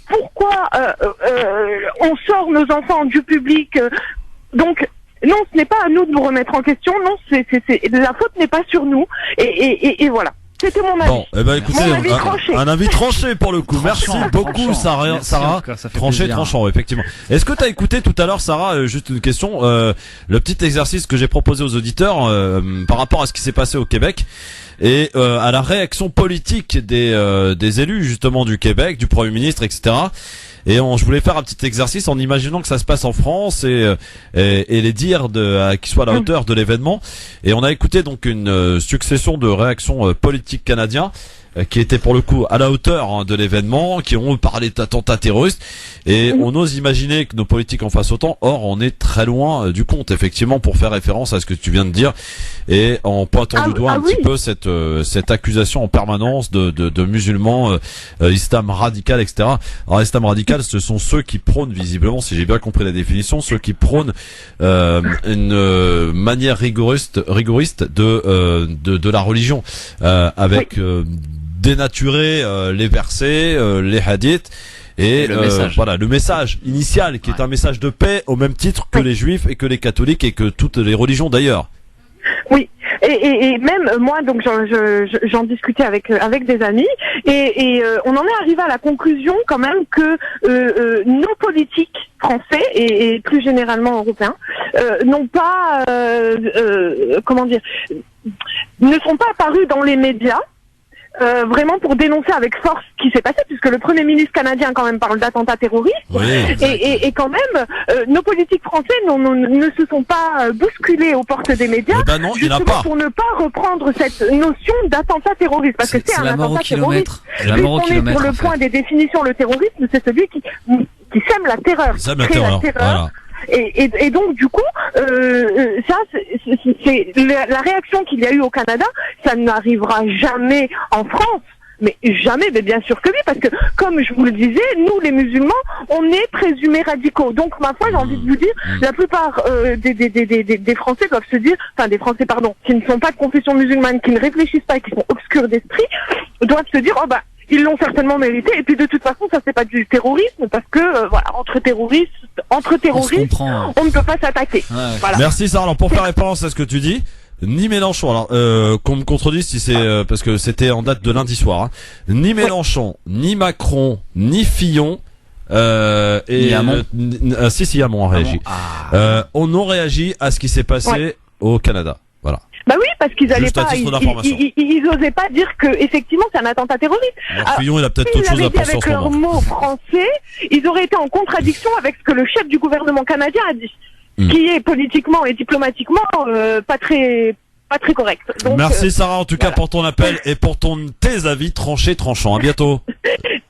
Pourquoi on sort nos enfants du public? Donc, non, ce n'est pas à nous de nous remettre en question. Non, la faute n'est pas sur nous. Et voilà. C'était mon avis. Bon, eh ben écoutez, un avis tranché pour le coup. Merci beaucoup, Sarah. Tranché, tranchant, effectivement. Est-ce que tu as écouté tout à l'heure, Sarah, juste une question, le petit exercice que j'ai proposé aux auditeurs par rapport à ce qui s'est passé au Québec et à la réaction politique des élus justement du Québec, du Premier ministre, etc. Et je voulais faire un petit exercice en imaginant que ça se passe en France et les dire qui soient à la hauteur de l'événement. Et on a écouté donc une succession de réactions politiques canadiens qui étaient pour le coup à la hauteur de l'événement, qui ont parlé d'attentats terroristes, et on ose imaginer que nos politiques en fassent autant. Or, on est très loin du compte, effectivement, pour faire référence à ce que tu viens de dire, et en pointant du doigt un petit peu cette accusation en permanence de musulmans, islam radical, etc. Alors, islam radical, ce sont ceux qui prônent, visiblement, si j'ai bien compris la définition, ceux qui prônent une manière rigoriste de la religion, avec dénaturer les versets, les hadiths et le message initial qui est un message de paix au même titre que les juifs et que les catholiques et que toutes les religions d'ailleurs. Oui, et même moi, donc j'en discutais avec des amis, et on en est arrivé à la conclusion quand même que nos politiques français et plus généralement européens n'ont pas, comment dire, ne sont pas apparus dans les médias. Vraiment pour dénoncer avec force ce qui s'est passé, puisque le Premier ministre canadien quand même parle d'attentats terroristes, et quand même nos politiques français ne se sont pas bousculés aux portes des médias, non, justement pour ne pas reprendre cette notion d'attentat terroriste, parce que c'est un attentat terroriste. Puisqu'on est sur le point des définitions, le terrorisme, c'est celui qui sème la terreur, crée la terreur. Voilà. Et donc du coup, ça c'est la réaction qu'il y a eu au Canada, ça n'arrivera jamais en France, mais jamais, mais bien sûr que oui, parce que comme je vous le disais, nous les musulmans, on est présumés radicaux. Donc ma foi, j'ai envie de vous dire, la plupart des Français doivent se dire, enfin des Français pardon, qui ne sont pas de confession musulmane, qui ne réfléchissent pas, et qui sont obscurs d'esprit, doivent se dire ils l'ont certainement mérité, et puis de toute façon ça c'est pas du terrorisme, parce que voilà, entre terroristes on ne peut pas s'attaquer. Ouais. Voilà. Merci Sarah. Alors pour faire réponse à ce que tu dis, ni Mélenchon, alors qu'on me contredise si c'est parce que c'était en date de lundi soir, ni Mélenchon, ni Macron, ni Fillon et si Hamon a réagi. On a réagi à ce qui s'est passé au Canada. Voilà. Bah oui, parce qu'ils allaient pas, ils osaient pas dire que effectivement c'est un attentat terroriste. Alors, Fillon, il a peut-être autre chose à penser en ce moment. Avec leurs mots français, ils auraient été en contradiction avec ce que le chef du gouvernement canadien a dit, qui est politiquement et diplomatiquement pas très correct. Donc, merci Sarah en tout cas pour ton appel et pour tes avis tranchants. À bientôt.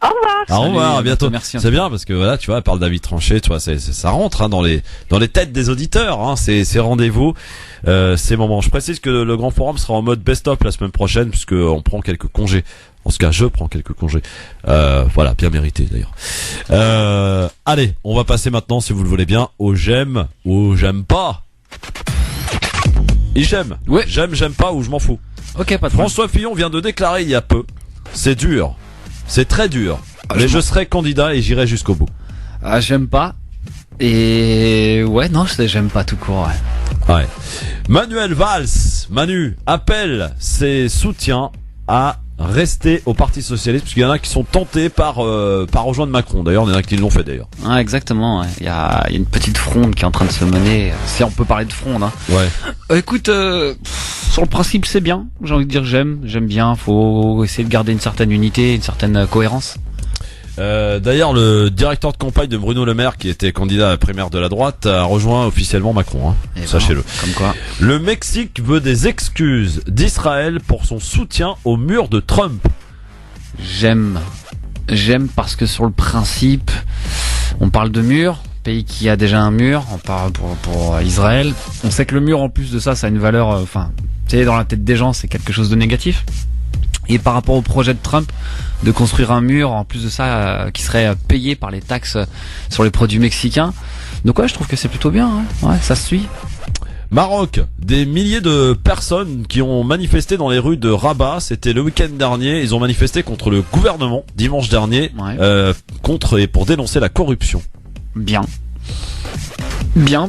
Au revoir. Au revoir, à bientôt. Merci. C'est bien parce que voilà, tu vois, elle parle d'avis tranchés, tu vois, ça rentre dans les têtes des auditeurs, ces rendez-vous, ces moments. Je précise que le Grand Forum sera en mode best-of la semaine prochaine puisque on prend quelques congés. En ce cas, je prends quelques congés. Voilà, bien mérité d'ailleurs. Allez, on va passer maintenant, si vous le voulez bien, au j'aime ou j'aime pas. Et j'aime. Ouais. J'aime pas ou je m'en fous. Ok, pas de François Fillon vient de déclarer il y a peu. C'est dur. C'est très dur. Mais je serai candidat et j'irai jusqu'au bout. J'aime pas. Et ouais, non, j'aime pas tout court, ouais. Manuel Valls, Manu, appelle ses soutiens à rester au Parti Socialiste, parce qu'il y en a qui sont tentés par rejoindre Macron. D'ailleurs, il y en a qui l'ont fait d'ailleurs. Ah, exactement. Ouais. Il y a une petite fronde qui est en train de se mener. Si on peut parler de fronde. Hein. Ouais. Écoute, sur le principe, c'est bien. J'ai envie de dire j'aime bien. Faut essayer de garder une certaine unité, une certaine cohérence. D'ailleurs, le directeur de campagne de Bruno Le Maire, qui était candidat à la primaire de la droite, a rejoint officiellement Macron. Sachez-le. Comme quoi. Le Mexique veut des excuses d'Israël pour son soutien au mur de Trump. J'aime parce que sur le principe, on parle de mur, pays qui a déjà un mur. On parle pour Israël. On sait que le mur, en plus de ça, ça a une valeur. Enfin, tu sais, dans la tête des gens, c'est quelque chose de négatif. Et par rapport au projet de Trump de construire un mur, en plus de ça, qui serait payé par les taxes sur les produits mexicains. Donc ouais, je trouve que c'est plutôt bien. Hein. Ouais, ça se suit. Maroc, des milliers de personnes qui ont manifesté dans les rues de Rabat. C'était le week-end dernier. Ils ont manifesté contre le gouvernement dimanche dernier, contre et pour dénoncer la corruption. Bien,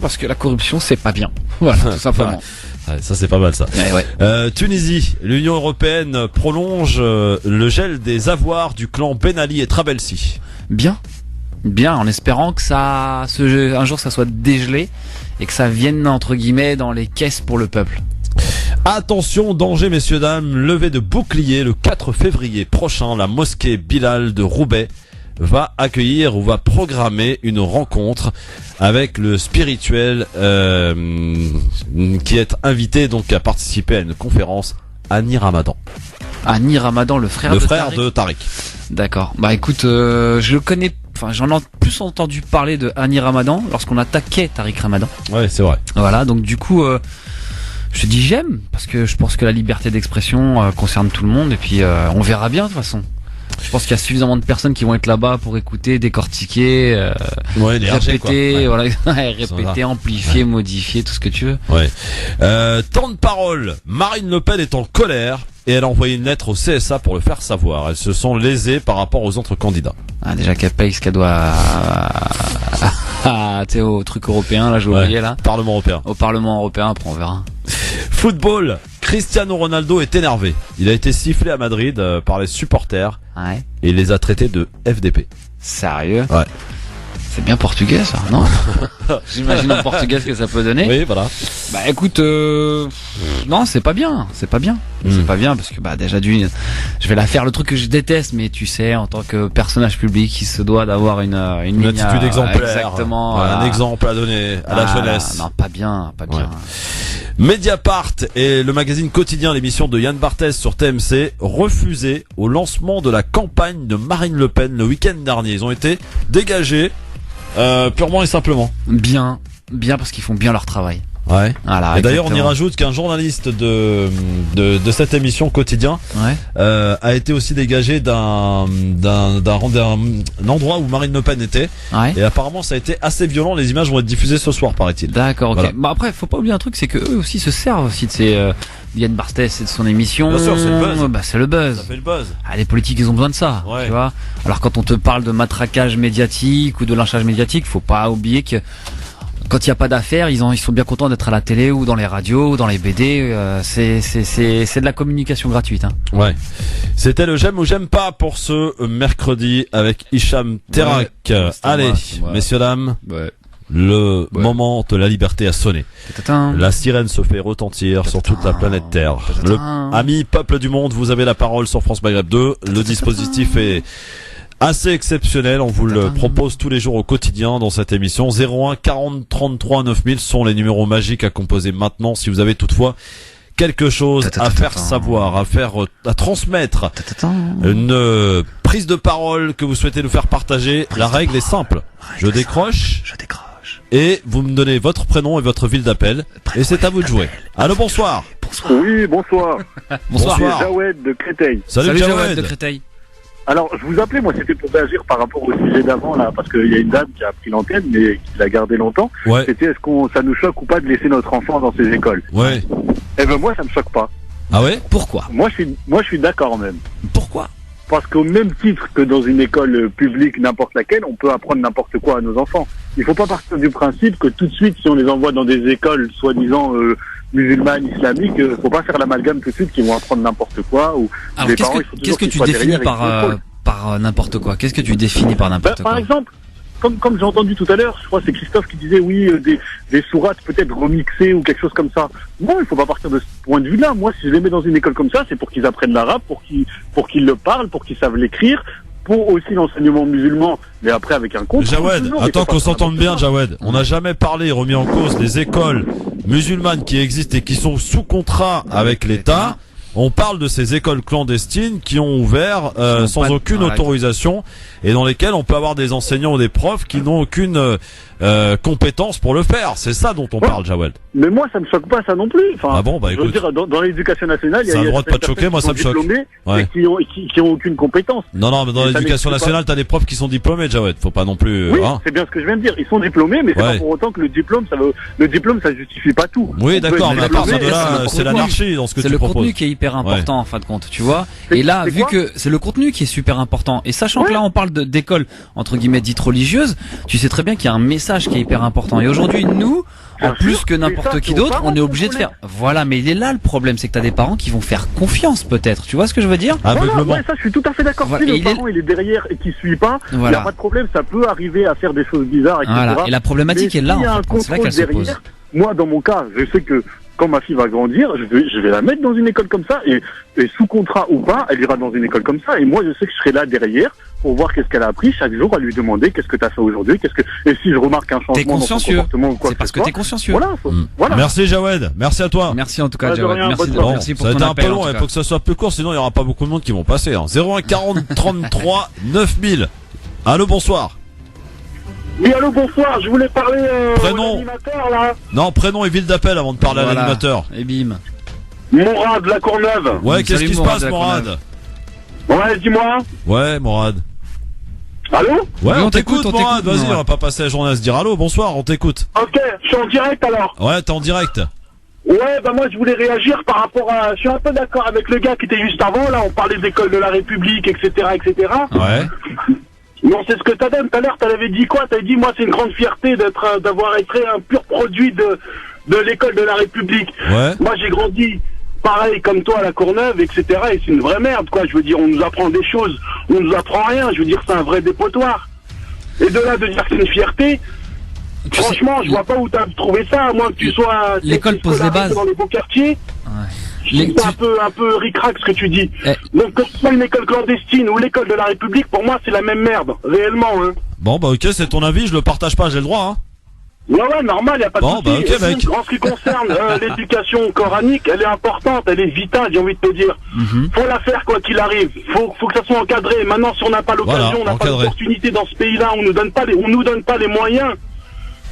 parce que la corruption c'est pas bien. Voilà, tout simplement. Ouais, ça c'est pas mal ça. Ouais. Tunisie, l'Union européenne prolonge le gel des avoirs du clan Ben Ali et Trabelsi. Bien, en espérant que un jour ça soit dégelé et que ça vienne entre guillemets dans les caisses pour le peuple. Attention, danger messieurs dames, levée de bouclier le 4 février prochain, la mosquée Bilal de Roubaix va accueillir ou va programmer une rencontre avec le spirituel qui est invité donc à participer à une conférence, Hani Ramadan. Hani Ramadan, le frère de Tariq. D'accord. Bah écoute, je le connais, enfin j'en ai plus entendu parler de Hani Ramadan lorsqu'on attaquait Tariq Ramadan. Ouais, c'est vrai. Voilà, donc du coup je te dis j'aime parce que je pense que la liberté d'expression concerne tout le monde et puis on verra bien de toute façon. Je pense qu'il y a suffisamment de personnes qui vont être là-bas pour écouter, décortiquer, répéter, répéter, amplifier, modifier, tout ce que tu veux. Ouais. Temps de parole. Marine Le Pen est en colère et elle a envoyé une lettre au CSA pour le faire savoir. Elles se sont lésées par rapport aux autres candidats. Ah, déjà qu'elle paye ce qu'elle doit tu sais, au truc européen, là, j'ai oublié, là. Parlement européen. Au Parlement européen, après on verra. Football, Cristiano Ronaldo est énervé. Il a été sifflé à Madrid par les supporters et il les a traités de FDP. Sérieux? Ouais. C'est bien portugais ça, non? J'imagine en portugais ce que ça peut donner. Oui, voilà. Bah écoute, non, c'est pas bien, c'est pas bien. C'est pas bien parce que bah déjà je vais la faire le truc que je déteste, mais tu sais, en tant que personnage public, il se doit d'avoir une attitude exemplaire. Exactement. Un exemple à donner à la jeunesse. Non, pas bien, pas bien. Ouais. Mediapart et le magazine quotidien, l'émission de Yann Barthès sur TMC, refusé au lancement de la campagne de Marine Le Pen le week-end dernier. Ils ont été dégagés purement et simplement. Bien parce qu'ils font bien leur travail. Ouais. Voilà, et d'ailleurs, on y rajoute qu'un journaliste de cette émission quotidien a été aussi dégagé d'un endroit où Marine Le Pen était. Ouais. Et apparemment, ça a été assez violent. Les images vont être diffusées ce soir, paraît-il. D'accord. Ok. Voilà. Bah après, faut pas oublier un truc, c'est que eux aussi se servent aussi de ces Yann Barthès et de son émission. Bien sûr, c'est le buzz. Bah c'est le buzz. Ça fait le buzz. Ah, les politiques, ils ont besoin de ça. Ouais. Tu vois. Alors quand on te parle de matraquage médiatique ou de lynchage médiatique, faut pas oublier que quand il n'y a pas d'affaires, ils sont bien contents d'être à la télé ou dans les radios ou dans les BD. C'est de la communication gratuite. Hein. Ouais. C'était le j'aime ou j'aime pas pour ce mercredi avec Hicham Terak. Ouais, allez, messieurs dames. Ouais. Le moment de la liberté a sonné. La sirène se fait retentir sur toute la planète Terre. Amis peuple du monde, vous avez la parole sur France Maghreb 2. Le dispositif est assez exceptionnel, on vous le propose tous les jours au quotidien dans cette émission. 01 40 33 9000 sont les numéros magiques à composer maintenant si vous avez toutefois quelque chose à faire savoir, à transmettre, une prise de parole que vous souhaitez nous faire partager. La règle est simple. Je décroche. Et vous me donnez votre prénom et votre ville d'appel. Et c'est à vous de jouer. Allô, bonsoir. Oui, bonsoir. Bonsoir. C'est Jawed de Créteil. Salut Jawed de Créteil. Alors, je vous appelais, moi, c'était pour réagir par rapport au sujet d'avant, là, parce qu'il y a une dame qui a pris l'antenne, mais qui l'a gardé longtemps. Ouais. C'était, ça nous choque ou pas de laisser notre enfant dans ces écoles? Ouais. Eh ben, moi, ça me choque pas. Ah ouais? Pourquoi? Moi, je suis d'accord même. Pourquoi? Parce qu'au même titre que dans une école publique, n'importe laquelle, on peut apprendre n'importe quoi à nos enfants. Il faut pas partir du principe que tout de suite, si on les envoie dans des écoles, soi-disant, musulmanes, islamiques, faut pas faire l'amalgame tout de suite qu'ils vont apprendre n'importe quoi. Ou alors, qu'est-ce que tu définis par n'importe quoi? Qu'est-ce que tu définis par n'importe quoi? Par exemple, comme j'ai entendu tout à l'heure, je crois que c'est Christophe qui disait oui, des sourates peut-être remixées ou quelque chose comme ça. Non, il faut pas partir de ce point de vue-là. Moi, si je les mets dans une école comme ça, c'est pour qu'ils apprennent l'arabe, pour qu'ils le parlent, pour qu'ils savent l'écrire, pour aussi l'enseignement musulman, mais après avec un compte. Jawed, attends qu'on s'entende bien, Jawed. On n'a jamais parlé, remis en cause des écoles musulmanes qui existent et qui sont sous contrat avec l'État. On parle de ces écoles clandestines qui ont ouvert sans aucune autorisation et dans lesquelles on peut avoir des enseignants ou des profs qui n'ont aucune compétence pour le faire. C'est ça dont on parle, Jawed. Mais moi, ça me choque pas ça non plus. Enfin, ah bon, bah écoute. Je veux dire, dans l'éducation nationale, il y a le droit de pas te choquer, moi ça me choque. Ouais. Qui ont aucune compétence. Non, mais dans l'éducation nationale, t'as des profs qui sont diplômés, Jawed. Faut pas non plus. Oui, c'est bien ce que je viens de dire. Ils sont diplômés, mais c'est pas pour autant que le diplôme, ça justifie pas tout. Oui, d'accord, mais à partir de là, c'est l'anarchie dans ce que tu proposes. C'est le contenu qui est hyper important en fin de compte, tu vois. Et là, vu que c'est le contenu qui est super important, et sachant que là, on parle d'écoles entre guillemets dites religieuses, tu sais très bien qu'il y a un message qui est hyper important. Et aujourd'hui, nous, en plus que n'importe qui d'autre, on est obligé de faire. Voilà, mais il est là le problème, c'est que t'as des parents qui vont faire confiance peut-être. Tu vois ce que je veux dire? Ouais, ça, je suis tout à fait d'accord. Si le parent il est derrière et qu'il suit pas, il n'y a pas de problème. Ça peut arriver à faire des choses bizarres, etc. Voilà. Et la problématique est là. En fait. C'est là qu'elle se pose. Moi, dans mon cas, je sais que quand ma fille va grandir, je vais la mettre dans une école comme ça et sous contrat ou pas, elle ira dans une école comme ça et moi je sais que je serai là derrière pour voir qu'est-ce qu'elle a appris chaque jour, à lui demander qu'est-ce que tu as fait aujourd'hui, et si je remarque un changement dans son comportement ou quoi c'est parce que t'es consciencieux. Voilà. Merci Jawed, merci à toi. Merci en tout cas Jawed, merci pour ton appel. Ça a été un peu long, il faut que ça soit plus court sinon il y aura pas beaucoup de monde qui vont passer. 01 40 33 9000. Allô, bonsoir. Oui, allô, bonsoir, je voulais parler prénom. à l'animateur, là. Non, prénom et ville d'appel avant de parler à l'animateur. Et bim. Morad, la Courneuve. Ouais, qu'est-ce qui se passe, Morad? Ouais, dis-moi. Ouais, Morad. Allô? Ouais, on t'écoute, Morad, vas-y, on va pas passer la journée à se dire allô, bonsoir, on t'écoute. Ok, je suis en direct alors. Ouais, t'es en direct. Ouais, bah moi je voulais réagir par rapport à... Je suis un peu d'accord avec le gars qui était juste avant, là, on parlait d'école de la République, etc., etc. Ouais. Non, c'est ce que t'as dit tout à l'heure, t'avais dit quoi? T'avais dit, moi, c'est une grande fierté d'avoir été un pur produit de l'école de la République. Ouais. Moi, j'ai grandi pareil comme toi à la Courneuve, etc. Et c'est une vraie merde, quoi. Je veux dire, on nous apprend des choses, on nous apprend rien. Je veux dire, c'est un vrai dépotoir. Et de là de dire que c'est une fierté, franchement, je vois pas où t'as trouvé ça, à moins que tu sois... L'école pose les bases. Dans les beaux quartiers. C'est un peu ric-rac ce que tu dis. Donc que ce soit une école clandestine ou l'école de la République, pour moi c'est la même merde, réellement. Hein. Bon bah ok, c'est ton avis, je le partage pas, j'ai le droit hein. Ouais, normal, y a pas de souci. Bah ok mec. En ce qui concerne l'éducation coranique, elle est importante, elle est vitale, j'ai envie de te dire. Faut la faire quoi qu'il arrive. Faut que ça soit encadré. Maintenant, si on n'a pas l'occasion, on n'a pas l'opportunité dans ce pays-là, on nous donne pas les moyens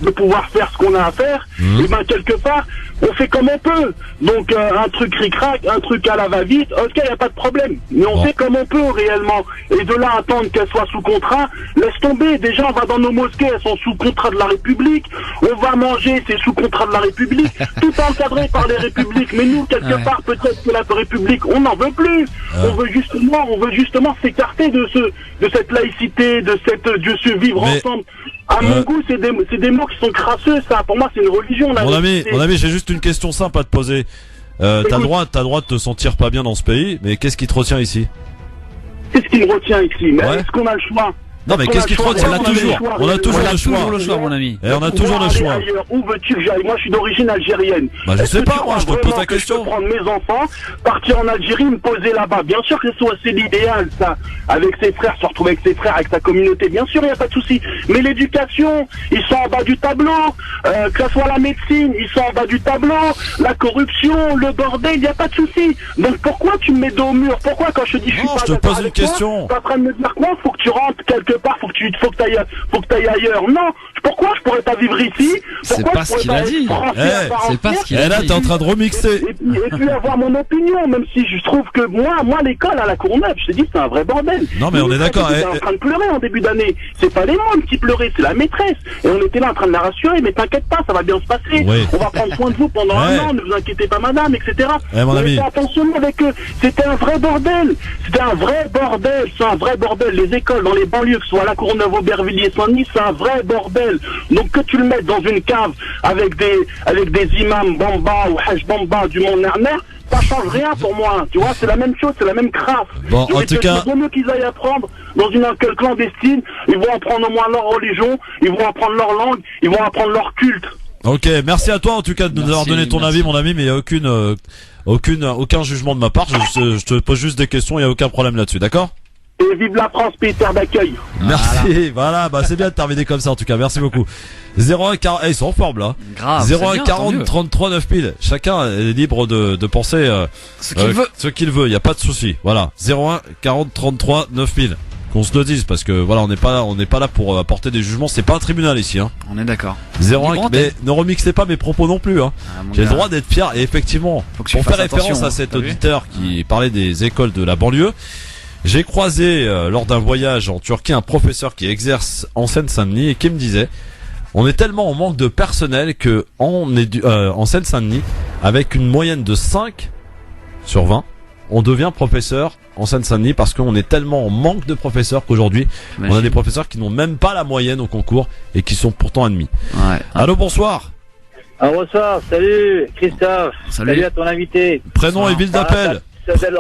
de pouvoir faire ce qu'on a à faire, et ben quelque part, on fait comme on peut. Donc un truc ric-rac, un truc à la va-vite, ok, y a pas de problème. Mais on fait comme on peut réellement. Et de là attendre qu'elle soit sous contrat, laisse tomber. Déjà, on va dans nos mosquées, elles sont sous contrat de la République. On va manger, c'est sous contrat de la République. Tout encadré par les républiques. Mais nous, quelque part, peut-être que la République, on n'en veut plus. On veut justement s'écarter de cette laïcité, de cette Dieu se vivre ensemble. À mon goût, c'est des mots qui sont crasseux, ça. Pour moi, c'est une religion, là. Mon ami, j'ai juste une question simple à te poser. T'as le droit de te sentir pas bien dans ce pays, mais qu'est-ce qui te retient ici? Qu'est-ce qui me retient ici? Mais est-ce qu'on a le choix? Non mais qu'est-ce qui te retient? On a toujours le choix, mon ami. Et on a toujours le choix. Où veux-tu que j'aille? Moi, je suis d'origine algérienne. Bah je sais pas, moi, je te pose la question. Je peux prendre mes enfants, partir en Algérie, me poser là-bas. Bien sûr que c'est l'idéal, ça. Avec ses frères, se retrouver avec ses frères, avec sa communauté. Bien sûr, il n'y a pas de souci. Mais l'éducation, ils sont en bas du tableau. Que ce soit la médecine, ils sont en bas du tableau. La corruption, le bordel, il n'y a pas de souci. Donc pourquoi tu me mets dos au mur? Pourquoi quand je te dis je suis pas je te pose une question. T'es en train de me dire quoi? Faut que tu rentres quelque part, faut que t'ailles ailleurs. Non, pourquoi je pourrais pas vivre ici? C'est pas ce qu'il a dit. C'est pas ce qu'il a dit. Et là, t'es en train de remixer. Et puis avoir mon opinion, même si je trouve que moi l'école à la Courneuve, je te dis, c'est un vrai bordel. Non, mais on est d'accord. On était en train de pleurer en début d'année. C'est pas les mômes qui pleuraient, c'est la maîtresse. Et on était là en train de la rassurer, mais t'inquiète pas, ça va bien se passer. Oui. On va prendre soin de vous pendant un an, ne vous inquiétez pas, madame, etc. Mon ami. Attention avec eux. C'était un vrai bordel. C'est un vrai bordel. Les écoles dans les banlieues, que ce soit à la Courneuve, Aubervilliers, Saint-Denis, c'est un vrai bordel. Donc que tu le mettes dans une cave avec des imams Bamba ou Hajj Bamba du Mont Nerner, ça change rien pour moi. Tu vois, c'est la même chose, c'est la même crasse. Bon, en tout cas, il vaut mieux qu'ils aillent apprendre dans une école clandestine. Ils vont apprendre au moins leur religion, ils vont apprendre leur langue, ils vont apprendre leur culte. Ok, merci à toi en tout cas de nous avoir donné ton avis, mon ami, mais il y a aucun jugement de ma part. Je te pose juste des questions, il y a aucun problème là-dessus, d'accord? Et vive la France, pays terre d'accueil. Merci, voilà, bah c'est bien de terminer comme ça en tout cas, merci beaucoup. 01 40, ils sont en forme là. Grave. 01 40 33 9000. Chacun est libre de penser ce qu'il veut, il y a pas de souci. Voilà, 01 40 33 9000. Qu'on se le dise parce que voilà, on n'est pas là pour apporter des jugements, c'est pas un tribunal ici hein. On est d'accord. 01 mais ne remixez pas mes propos non plus hein. J'ai le droit d'être fier et effectivement, pour faire référence à cet auditeur qui parlait des écoles de la banlieue, j'ai croisé lors d'un voyage en Turquie un professeur qui exerce en Seine-Saint-Denis et qui me disait on est tellement en manque de personnel que en Seine-Saint-Denis, avec une moyenne de 5 sur 20, on devient professeur en Seine-Saint-Denis parce qu'on est tellement en manque de professeurs qu'aujourd'hui on a des professeurs qui n'ont même pas la moyenne au concours et qui sont pourtant admis. Allô, bonsoir. Bonsoir, salut Christophe. Salut à ton invité. Prénom et ville d'appel.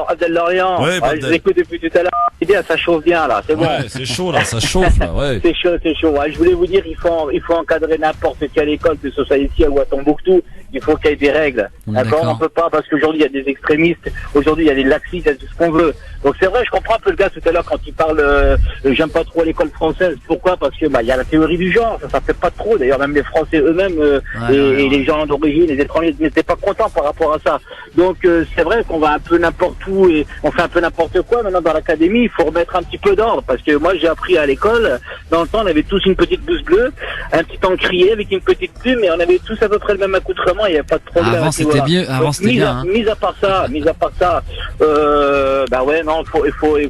Abdel Lorient. Ouais, je vous écoute depuis tout à l'heure. Bien, ça chauffe bien là, c'est bon. Ouais, c'est chaud là, ça chauffe là, ouais. C'est chaud. Ouais, je voulais vous dire, il faut encadrer n'importe quelle école, que ce soit ici ou à Tombouctou. Il faut qu'il y ait des règles. D'accord, on peut pas, parce qu'aujourd'hui il y a des extrémistes, aujourd'hui il y a des laxistes, il y a tout ce qu'on veut. Donc c'est vrai, je comprends un peu le gars tout à l'heure quand il parle, j'aime pas trop l'école française. Pourquoi? Parce que il y a la théorie du genre, ça fait pas trop. D'ailleurs même les Français eux-mêmes et les gens d'origine, les étrangers n'étaient pas contents par rapport à ça. Donc c'est vrai qu'on va un peu n'importe où et on fait un peu n'importe quoi. Maintenant dans l'académie, il faut remettre un petit peu d'ordre, parce que moi j'ai appris à l'école, dans le temps on avait tous une petite blouse bleue, un petit encrier avec une petite plume, et on avait tous à peu près le même accoutrement. Il n'y avait pas de problème. Avant c'était bien. Avant c'était bien. Mis à part ça, il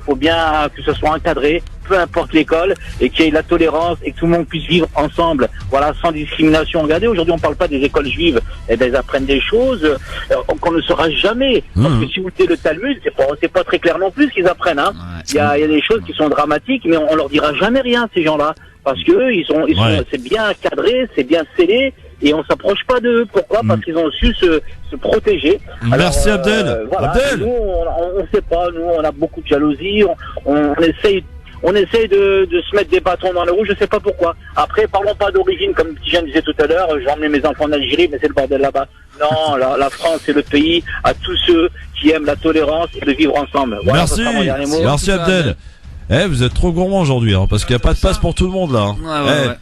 faut bien que ce soit encadré, peu importe l'école, et qu'il y ait la tolérance et que tout le monde puisse vivre ensemble, voilà, sans discrimination. Regardez, aujourd'hui on parle pas des écoles juives, et elles apprennent des choses qu'on ne saura jamais. Parce que si vous lisez le Talmud, c'est pas très clair non plus ce qu'ils apprennent. Hein. Il y a des choses qui sont dramatiques, mais on leur dira jamais rien, ces gens-là. parce que eux, c'est bien cadré, c'est bien scellé, et on s'approche pas d'eux. Pourquoi? Parce qu'ils ont su se protéger. Merci Abdel. Voilà, Abdel. nous, on sait pas, nous, on a beaucoup de jalousie, on essaye de se mettre des bâtons dans les roues, je sais pas pourquoi. Après, parlons pas d'origine, comme Tijan disait tout à l'heure, j'ai emmené mes enfants en Algérie, mais c'est le bordel là-bas. Non, la France, c'est le pays à tous ceux qui aiment la tolérance et de vivre ensemble. Voilà, merci Abdel. Vous êtes trop gourmand aujourd'hui, hein, parce qu'il n'y a pas de place pour tout le monde là. Ouais.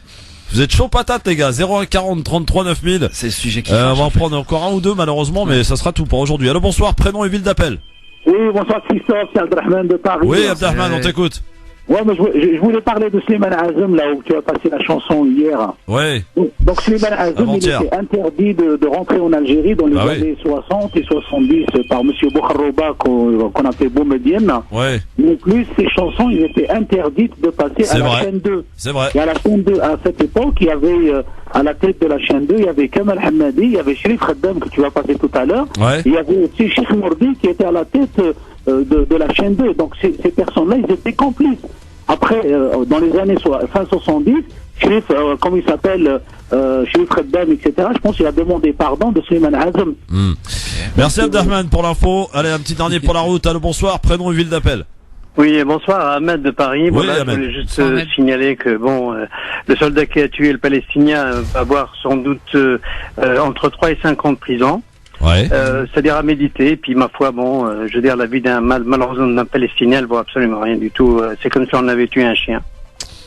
Vous êtes chaud patate les gars, 01 40 33 9000. C'est le sujet qui on va en prendre encore un ou deux malheureusement, mais ça sera tout pour aujourd'hui. Allô, bonsoir, prénom et ville d'appel. Oui, bonsoir Christophe, c'est Abdelrahman de Paris. Oui, Abdelrahman, on t'écoute. Ouais, mais je voulais parler de Slimane Azem, là où tu as passé la chanson hier. Ouais. Donc Slimane Azem, il était interdit de rentrer en Algérie dans les années 60 et 70 par monsieur Bouharouba, qu'on appelait Boumedienne. Ouais. Mais plus, ces chansons, ils étaient interdites de passer à la chaîne 2. C'est vrai. Et à la chaîne 2, à cette époque, il y avait, à la tête de la chaîne 2, il y avait Kamal Hamadi, il y avait Sherif Khaddam, que tu vas passer tout à l'heure. Ouais. Il y avait aussi Sheikh Mourdi, qui était à la tête de la chaîne 2. Donc ces personnes-là, ils étaient complices. Après, dans les années fin 70, Sherif, comme il s'appelle, Sherif Khaddam, etc., je pense qu'il a demandé pardon de Slimane Azem. Merci Abdelrahman pour l'info. Allez, un petit dernier pour la route. Allô, bonsoir, prénom et ville d'appel. Oui, bonsoir, Ahmed de Paris. Oui, Voilà, je voulais juste signaler que le soldat qui a tué le Palestinien va avoir sans doute entre 3 et 5 ans de prison. Ouais. C'est-à-dire à méditer. Puis ma foi, je veux dire, la vie malheureusement d'un Palestinien, elle vaut absolument rien du tout. C'est comme si on avait tué un chien.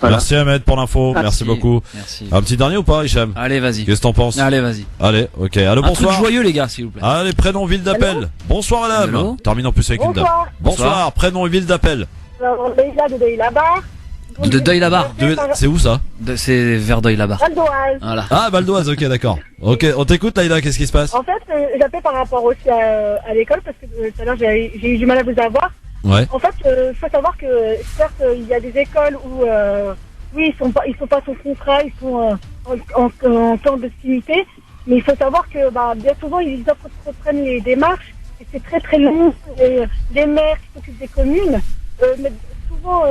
Voilà. Merci Ahmed pour l'info. Merci beaucoup. Merci. Un petit dernier ou pas, Hicham? Allez, vas-y. Qu'est-ce que t'en penses? Allez, vas-y. Allez, ok. Allô, un bonsoir. truc joyeux, les gars, s'il vous plaît. Allez, prénom, ville d'appel. Hello. Bonsoir, madame. Hello. Termine en plus avec une dame. Bonsoir, prénom et ville d'appel. Alors, Leïla de Deuil-la-Barre. De Deuil-la-Barre. C'est où ça? C'est vers Deuil-la-Barre. Valdoise. Voilà. Ah, Valdoise, ok, d'accord. Ok, on t'écoute, Laïla, qu'est-ce qui se passe? En fait, j'appelais par rapport aussi à l'école parce que tout à l'heure j'ai eu du mal à vous avoir. Ouais. En fait, il faut savoir que certes, il y a des écoles où oui, ils sont pas sous contrat, ils sont en clandestinité, mais il faut savoir que bien souvent ils reprennent les démarches et c'est très très long. Les maires qui s'occupent des communes mettent souvent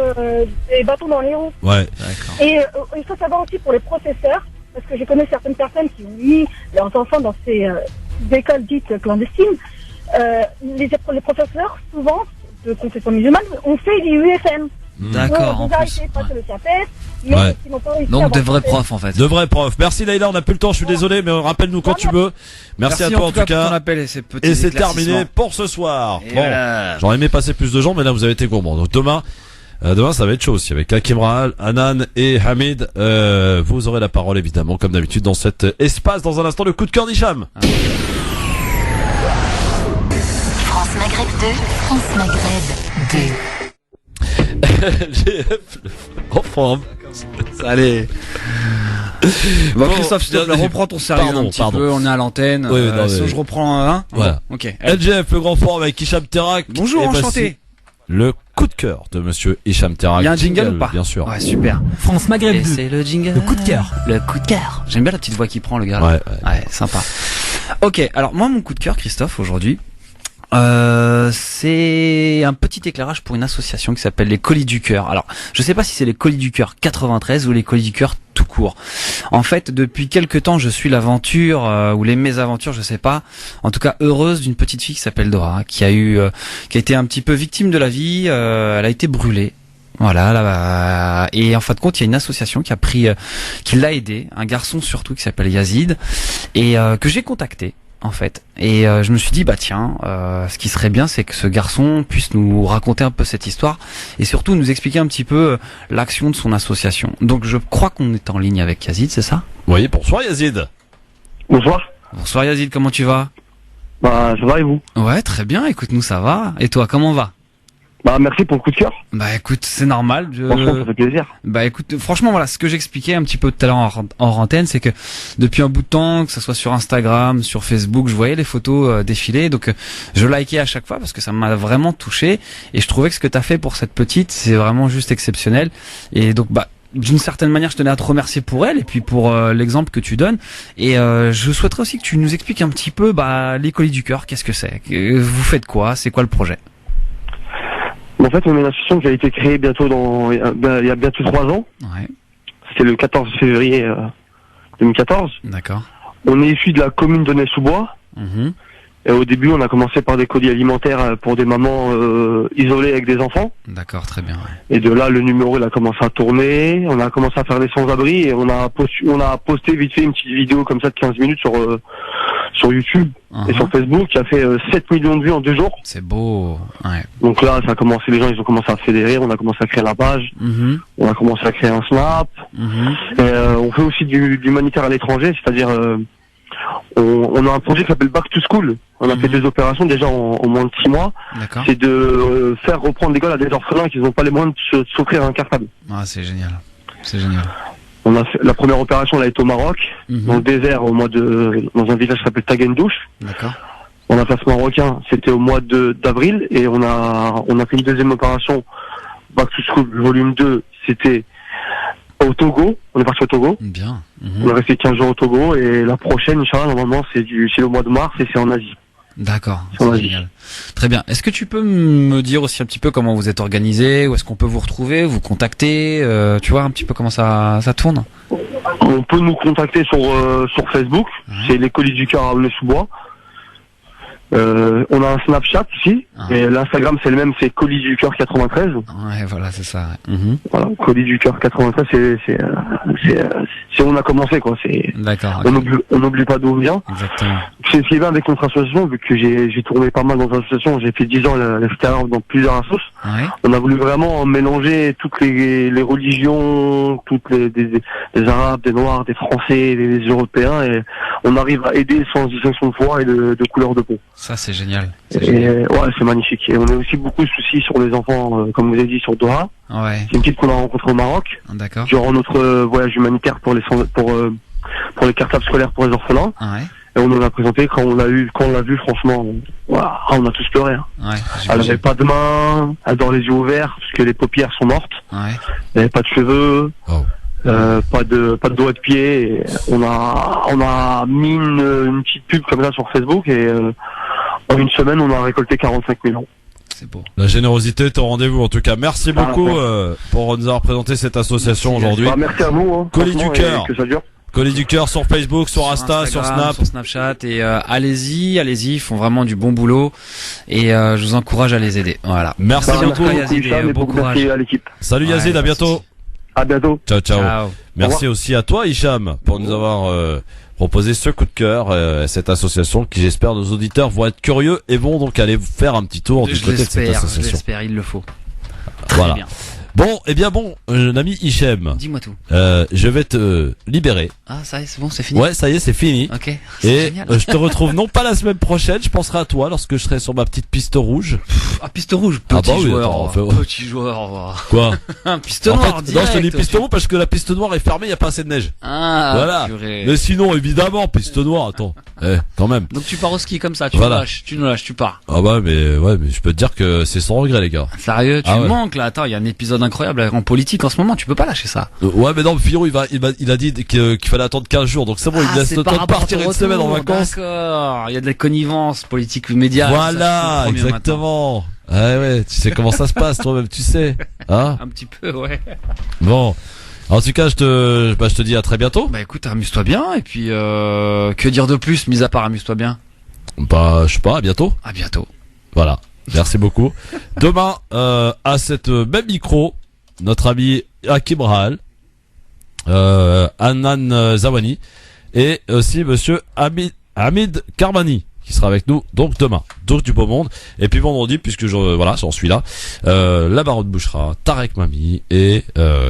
des bâtons dans les roues. Ouais. D'accord. Et il faut savoir aussi pour les professeurs, parce que je connais certaines personnes qui ont mis leurs enfants dans ces écoles dites clandestines. Les professeurs, souvent, de confession musulmane, ont fait des UFM. D'accord, en plus. Passer le CAPES, mais ils n'ont pas réussi à Donc de avoir vrais fait. profs en fait. De vrais profs. Merci Laïla, on n'a plus le temps, je suis désolé, mais rappelle-nous quand tu veux. Merci à toi en tout cas. pour ton appel et ces petits Et c'est éclaircissements. terminé pour ce soir. Et Bon, voilà. j'aurais aimé passer plus de gens, mais là vous avez été gourmands. Donc demain ça va être chaud aussi avec Hakim Rahal, Hanan et Hamid. Vous aurez la parole évidemment comme d'habitude dans cet espace. Dans un instant, le coup de cœur d'Hicham. France Maghreb 2, France Maghreb 2. GF en forme. Allez. Bon, Christophe, s'il te plaît, reprends ton sérieux un petit peu, on est à l'antenne. Oui, non, sinon je reprends un. Voilà. Bon, ok. LGF, le grand forum avec Hicham Terak. Bonjour, Et voici enchanté. Le coup de cœur de monsieur Hicham Terak. Il y a un jingle ou pas? Bien sûr. Ouais, super. France Maghreb Et 2. c'est le jingle. Le coup de cœur. Le coup de cœur. J'aime bien la petite voix qui prend le gars. Là. Ouais, sympa. Ok, alors moi mon coup de cœur, Christophe, aujourd'hui, c'est un petit éclairage pour une association qui s'appelle les Colis du Cœur. Alors, je sais pas si c'est les Colis du Cœur 93 ou les Colis du Cœur tout court. En fait, depuis quelques temps, je suis l'aventure ou les mésaventures, je sais pas. En tout cas, heureuse d'une petite fille qui s'appelle Dora, qui a été un petit peu victime de la vie. Elle a été brûlée. Voilà, là, et en fin de compte, il y a une association qui l'a aidé, un garçon surtout qui s'appelle Yazid, et que j'ai contacté. En fait, et je me suis dit tiens, ce qui serait bien, c'est que ce garçon puisse nous raconter un peu cette histoire et surtout nous expliquer un petit peu l'action de son association. Donc je crois qu'on est en ligne avec Yazid, c'est ça? Oui, bonsoir Yazid. Bonsoir. Bonsoir Yazid, comment tu vas? Ça va et vous? Ouais, très bien. Écoute, nous ça va. Et toi, comment va? Merci pour le coup de cœur. Écoute, c'est normal. Franchement, ça fait plaisir. Écoute, franchement, voilà, ce que j'expliquais un petit peu tout à l'heure en antenne, c'est que depuis un bout de temps, que ce soit sur Instagram, sur Facebook, je voyais les photos défiler, donc je likais à chaque fois parce que ça m'a vraiment touché et je trouvais que ce que t'as fait pour cette petite, c'est vraiment juste exceptionnel. Et donc, d'une certaine manière, je tenais à te remercier pour elle et puis pour l'exemple que tu donnes. Et je souhaiterais aussi que tu nous expliques un petit peu les Colis du Cœur. Qu'est-ce que c'est? Vous faites quoi? C'est quoi le projet? En fait, on est une association qui a été créée il y a bientôt 3 ans. Ouais. C'était le 14 février 2014. D'accord. On est issu de la commune de Nez-sous-Bois. Et au début, on a commencé par des colis alimentaires pour des mamans isolées avec des enfants. D'accord, très bien. Ouais. Et de là, le numéro, il a commencé à tourner. On a commencé à faire des sans-abri et on a posté vite fait une petite vidéo comme ça de 15 minutes sur YouTube et sur Facebook qui a fait 7 millions de vues en 2 jours. C'est beau. Ouais. Donc là, ça a commencé, les gens, ils ont commencé à fédérer. On a commencé à créer la page. On a commencé à créer un Snap. Et, on fait aussi du humanitaire à l'étranger, c'est-à-dire on a un projet qui s'appelle Back to School. On a fait des opérations déjà en moins de 6 mois. C'est de faire reprendre l'école à des orphelins qui n'ont pas les moyens de s'offrir un cartable. Ah, c'est génial. C'est génial. On a fait, la première opération, elle a été au Maroc, dans le désert, dans un village qui s'appelle Tagendouche. D'accord. On a fait ce marocain, c'était au mois d'avril, et on a fait une deuxième opération, Back to School, volume 2, c'était au Togo. On est parti au Togo. Bien. On est resté 15 jours au Togo, et la prochaine, Inch'Allah, normalement, c'est le mois de mars, et c'est en Asie. D'accord, c'est génial. Très bien. Est-ce que tu peux me dire aussi un petit peu comment vous êtes organisé, où est-ce qu'on peut vous retrouver, vous contacter, tu vois un petit peu comment ça tourne? On peut nous contacter sur Facebook, c'est les colis du cœur à Nez-sous-Bois. On a un Snapchat ici, et l'Instagram c'est le même, c'est colis du cœur 93. Ouais, voilà, c'est ça. Voilà, colis du cœur 93, c'est où on a commencé, quoi. D'accord. On n'oublie pas d'où on vient. Exactement. C'est ce qui est bien avec notre association, vu que j'ai tourné pas mal dans l'association, j'ai fait 10 ans à l'extérieur dans plusieurs assos. Ouais. On a voulu vraiment mélanger toutes les religions, des Arabes, des Noirs, des Français, des Européens, et on arrive à aider sans distinction de foi et de couleur de peau. Ça, c'est génial. Ouais, c'est magnifique. Et on a aussi beaucoup de soucis sur les enfants, comme vous avez dit, sur Doha. Ouais. C'est une petite qu'on a rencontrée au Maroc. D'accord. Durant notre voyage humanitaire pour les cartables scolaires pour les orphelins. Ouais. Et on en a présenté, quand on l'a vu, franchement, on a tous pleuré. Ouais, elle n'avait pas de main, elle dort les yeux ouverts, parce que les paupières sont mortes. Ouais. Elle n'avait pas de cheveux. Pas de doigts de pied. Et on a mis une petite pub comme ça sur Facebook, et en une semaine, on a récolté 45 000 €. C'est beau. La générosité est au rendez-vous en tout cas. Merci beaucoup pour nous avoir présenté cette association aujourd'hui. Merci à vous. Colis du cœur. Que ça dure. Colis du cœur sur Facebook, sur Insta, sur Snap, sur Snapchat, et allez-y, ils font vraiment du bon boulot, et je vous encourage à les aider. Voilà. Merci beaucoup Yazid, et bon courage à l'équipe. Salut Yazid, à bientôt. À bientôt. Ciao. Merci aussi à toi Hicham pour nous avoir proposé ce coup de cœur, cette association qui, j'espère, nos auditeurs vont être curieux et vont donc aller faire un petit tour du côté de cette association. Je l'espère, il le faut. Voilà. Bien. Bon, ami Hichem. Dis-moi tout. Je vais te libérer. Ah, ça y est, c'est bon, c'est fini. Ouais, ça y est, c'est fini. Ok. Et je te retrouve non pas la semaine prochaine, je penserai à toi lorsque je serai sur ma petite piste rouge. Piste rouge, petit joueur. Quoi? Piste noire, non, je te dis piste rouge parce que la piste noire est fermée, il n'y a pas assez de neige. Ah, voilà. Purée. Mais sinon, évidemment, piste noire, attends. Quand même. Donc tu pars au ski comme ça, tu nous lâches, tu pars. Ah bah, mais je peux te dire que c'est sans regret, les gars. Sérieux, tu manques là. Attends, il y a un épisode incroyable en politique en ce moment, tu peux pas lâcher ça. Ouais, mais non, Fillon, il a dit qu'il fallait attendre 15 jours, donc c'est bon, il me laisse le temps de partir une semaine en vacances. D'accord, il y a de la connivence politique média. Voilà, exactement. Ouais, tu sais comment ça se passe, toi-même, tu sais. Hein? Un petit peu, ouais. Bon. En tout cas, je te dis à très bientôt. Bah écoute, amuse-toi bien, et puis que dire de plus, mis à part amuse-toi bien? Bah, je sais pas, à bientôt. À bientôt. Voilà. Merci beaucoup. Demain, à cette même micro, notre ami Hakim Rahal, Annan Zawani, et aussi monsieur Hamid Karmani, qui sera avec nous donc demain, donc du beau monde. Et puis vendredi, puisque j'en suis là, la Baronne Bouchra, Tarek Mami et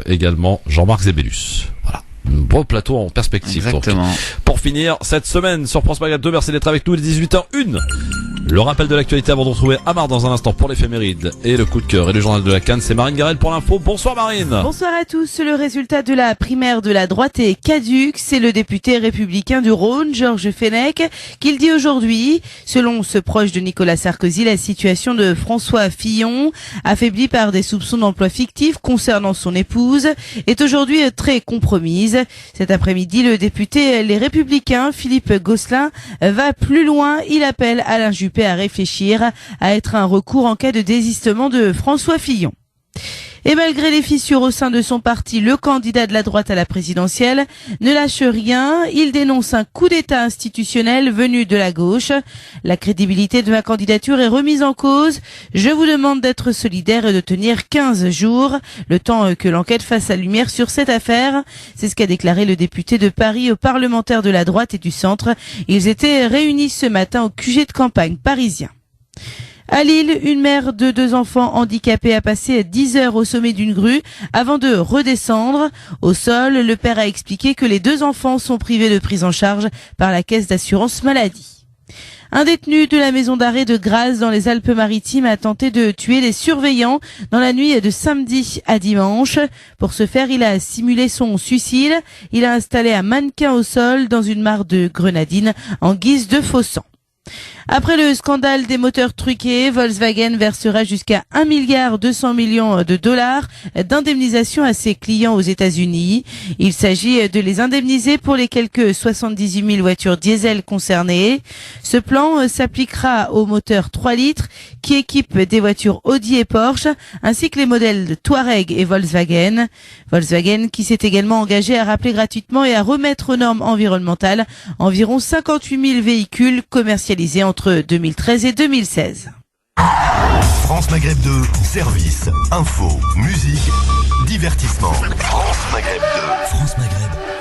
également Jean-Marc Zébélus. Voilà. Un beau plateau en perspective. Exactement. Donc, pour finir cette semaine sur France Maghreb 2, merci d'être avec nous, il est 18h01. Le rappel de l'actualité avant de retrouver Amar dans un instant pour l'éphéméride et le coup de cœur et le journal de la Cannes. C'est Marine Garel pour l'info. Bonsoir Marine. Bonsoir à tous. Le résultat de la primaire de la droite est caduc. C'est le député républicain du Rhône, Georges Fenech, qui le dit aujourd'hui. Selon ce proche de Nicolas Sarkozy, la situation de François Fillon, affaibli par des soupçons d'emploi fictif concernant son épouse, est aujourd'hui très compromise. Cet après-midi, le député Les Républicains, Philippe Gosselin, va plus loin. Il appelle Alain Juppé à réfléchir à être un recours en cas de désistement de François Fillon. Et malgré les fissures au sein de son parti, le candidat de la droite à la présidentielle ne lâche rien. Il dénonce un coup d'État institutionnel venu de la gauche. La crédibilité de ma candidature est remise en cause. Je vous demande d'être solidaire et de tenir 15 jours, le temps que l'enquête fasse la lumière sur cette affaire. C'est ce qu'a déclaré le député de Paris aux parlementaires de la droite et du centre. Ils étaient réunis ce matin au QG de campagne parisien. À Lille, une mère de 2 enfants handicapés a passé 10 heures au sommet d'une grue avant de redescendre. Au sol, le père a expliqué que les 2 enfants sont privés de prise en charge par la caisse d'assurance maladie. Un détenu de la maison d'arrêt de Grasse dans les Alpes-Maritimes a tenté de tuer les surveillants dans la nuit de samedi à dimanche. Pour ce faire, il a simulé son suicide. Il a installé un mannequin au sol dans une mare de grenadine en guise de faux sang. Après le scandale des moteurs truqués, Volkswagen versera jusqu'à 1,2 milliard de dollars d'indemnisation à ses clients aux États-Unis. Il s'agit de les indemniser pour les quelques 78 000 voitures diesel concernées. Ce plan s'appliquera aux moteurs 3 litres qui équipent des voitures Audi et Porsche, ainsi que les modèles de Touareg et Volkswagen. Volkswagen qui s'est également engagé à rappeler gratuitement et à remettre aux normes environnementales environ 58 000 véhicules commercialisés entre 2013 et 2016. France Maghreb 2, service, info, musique, divertissement. France Maghreb 2. France Maghreb.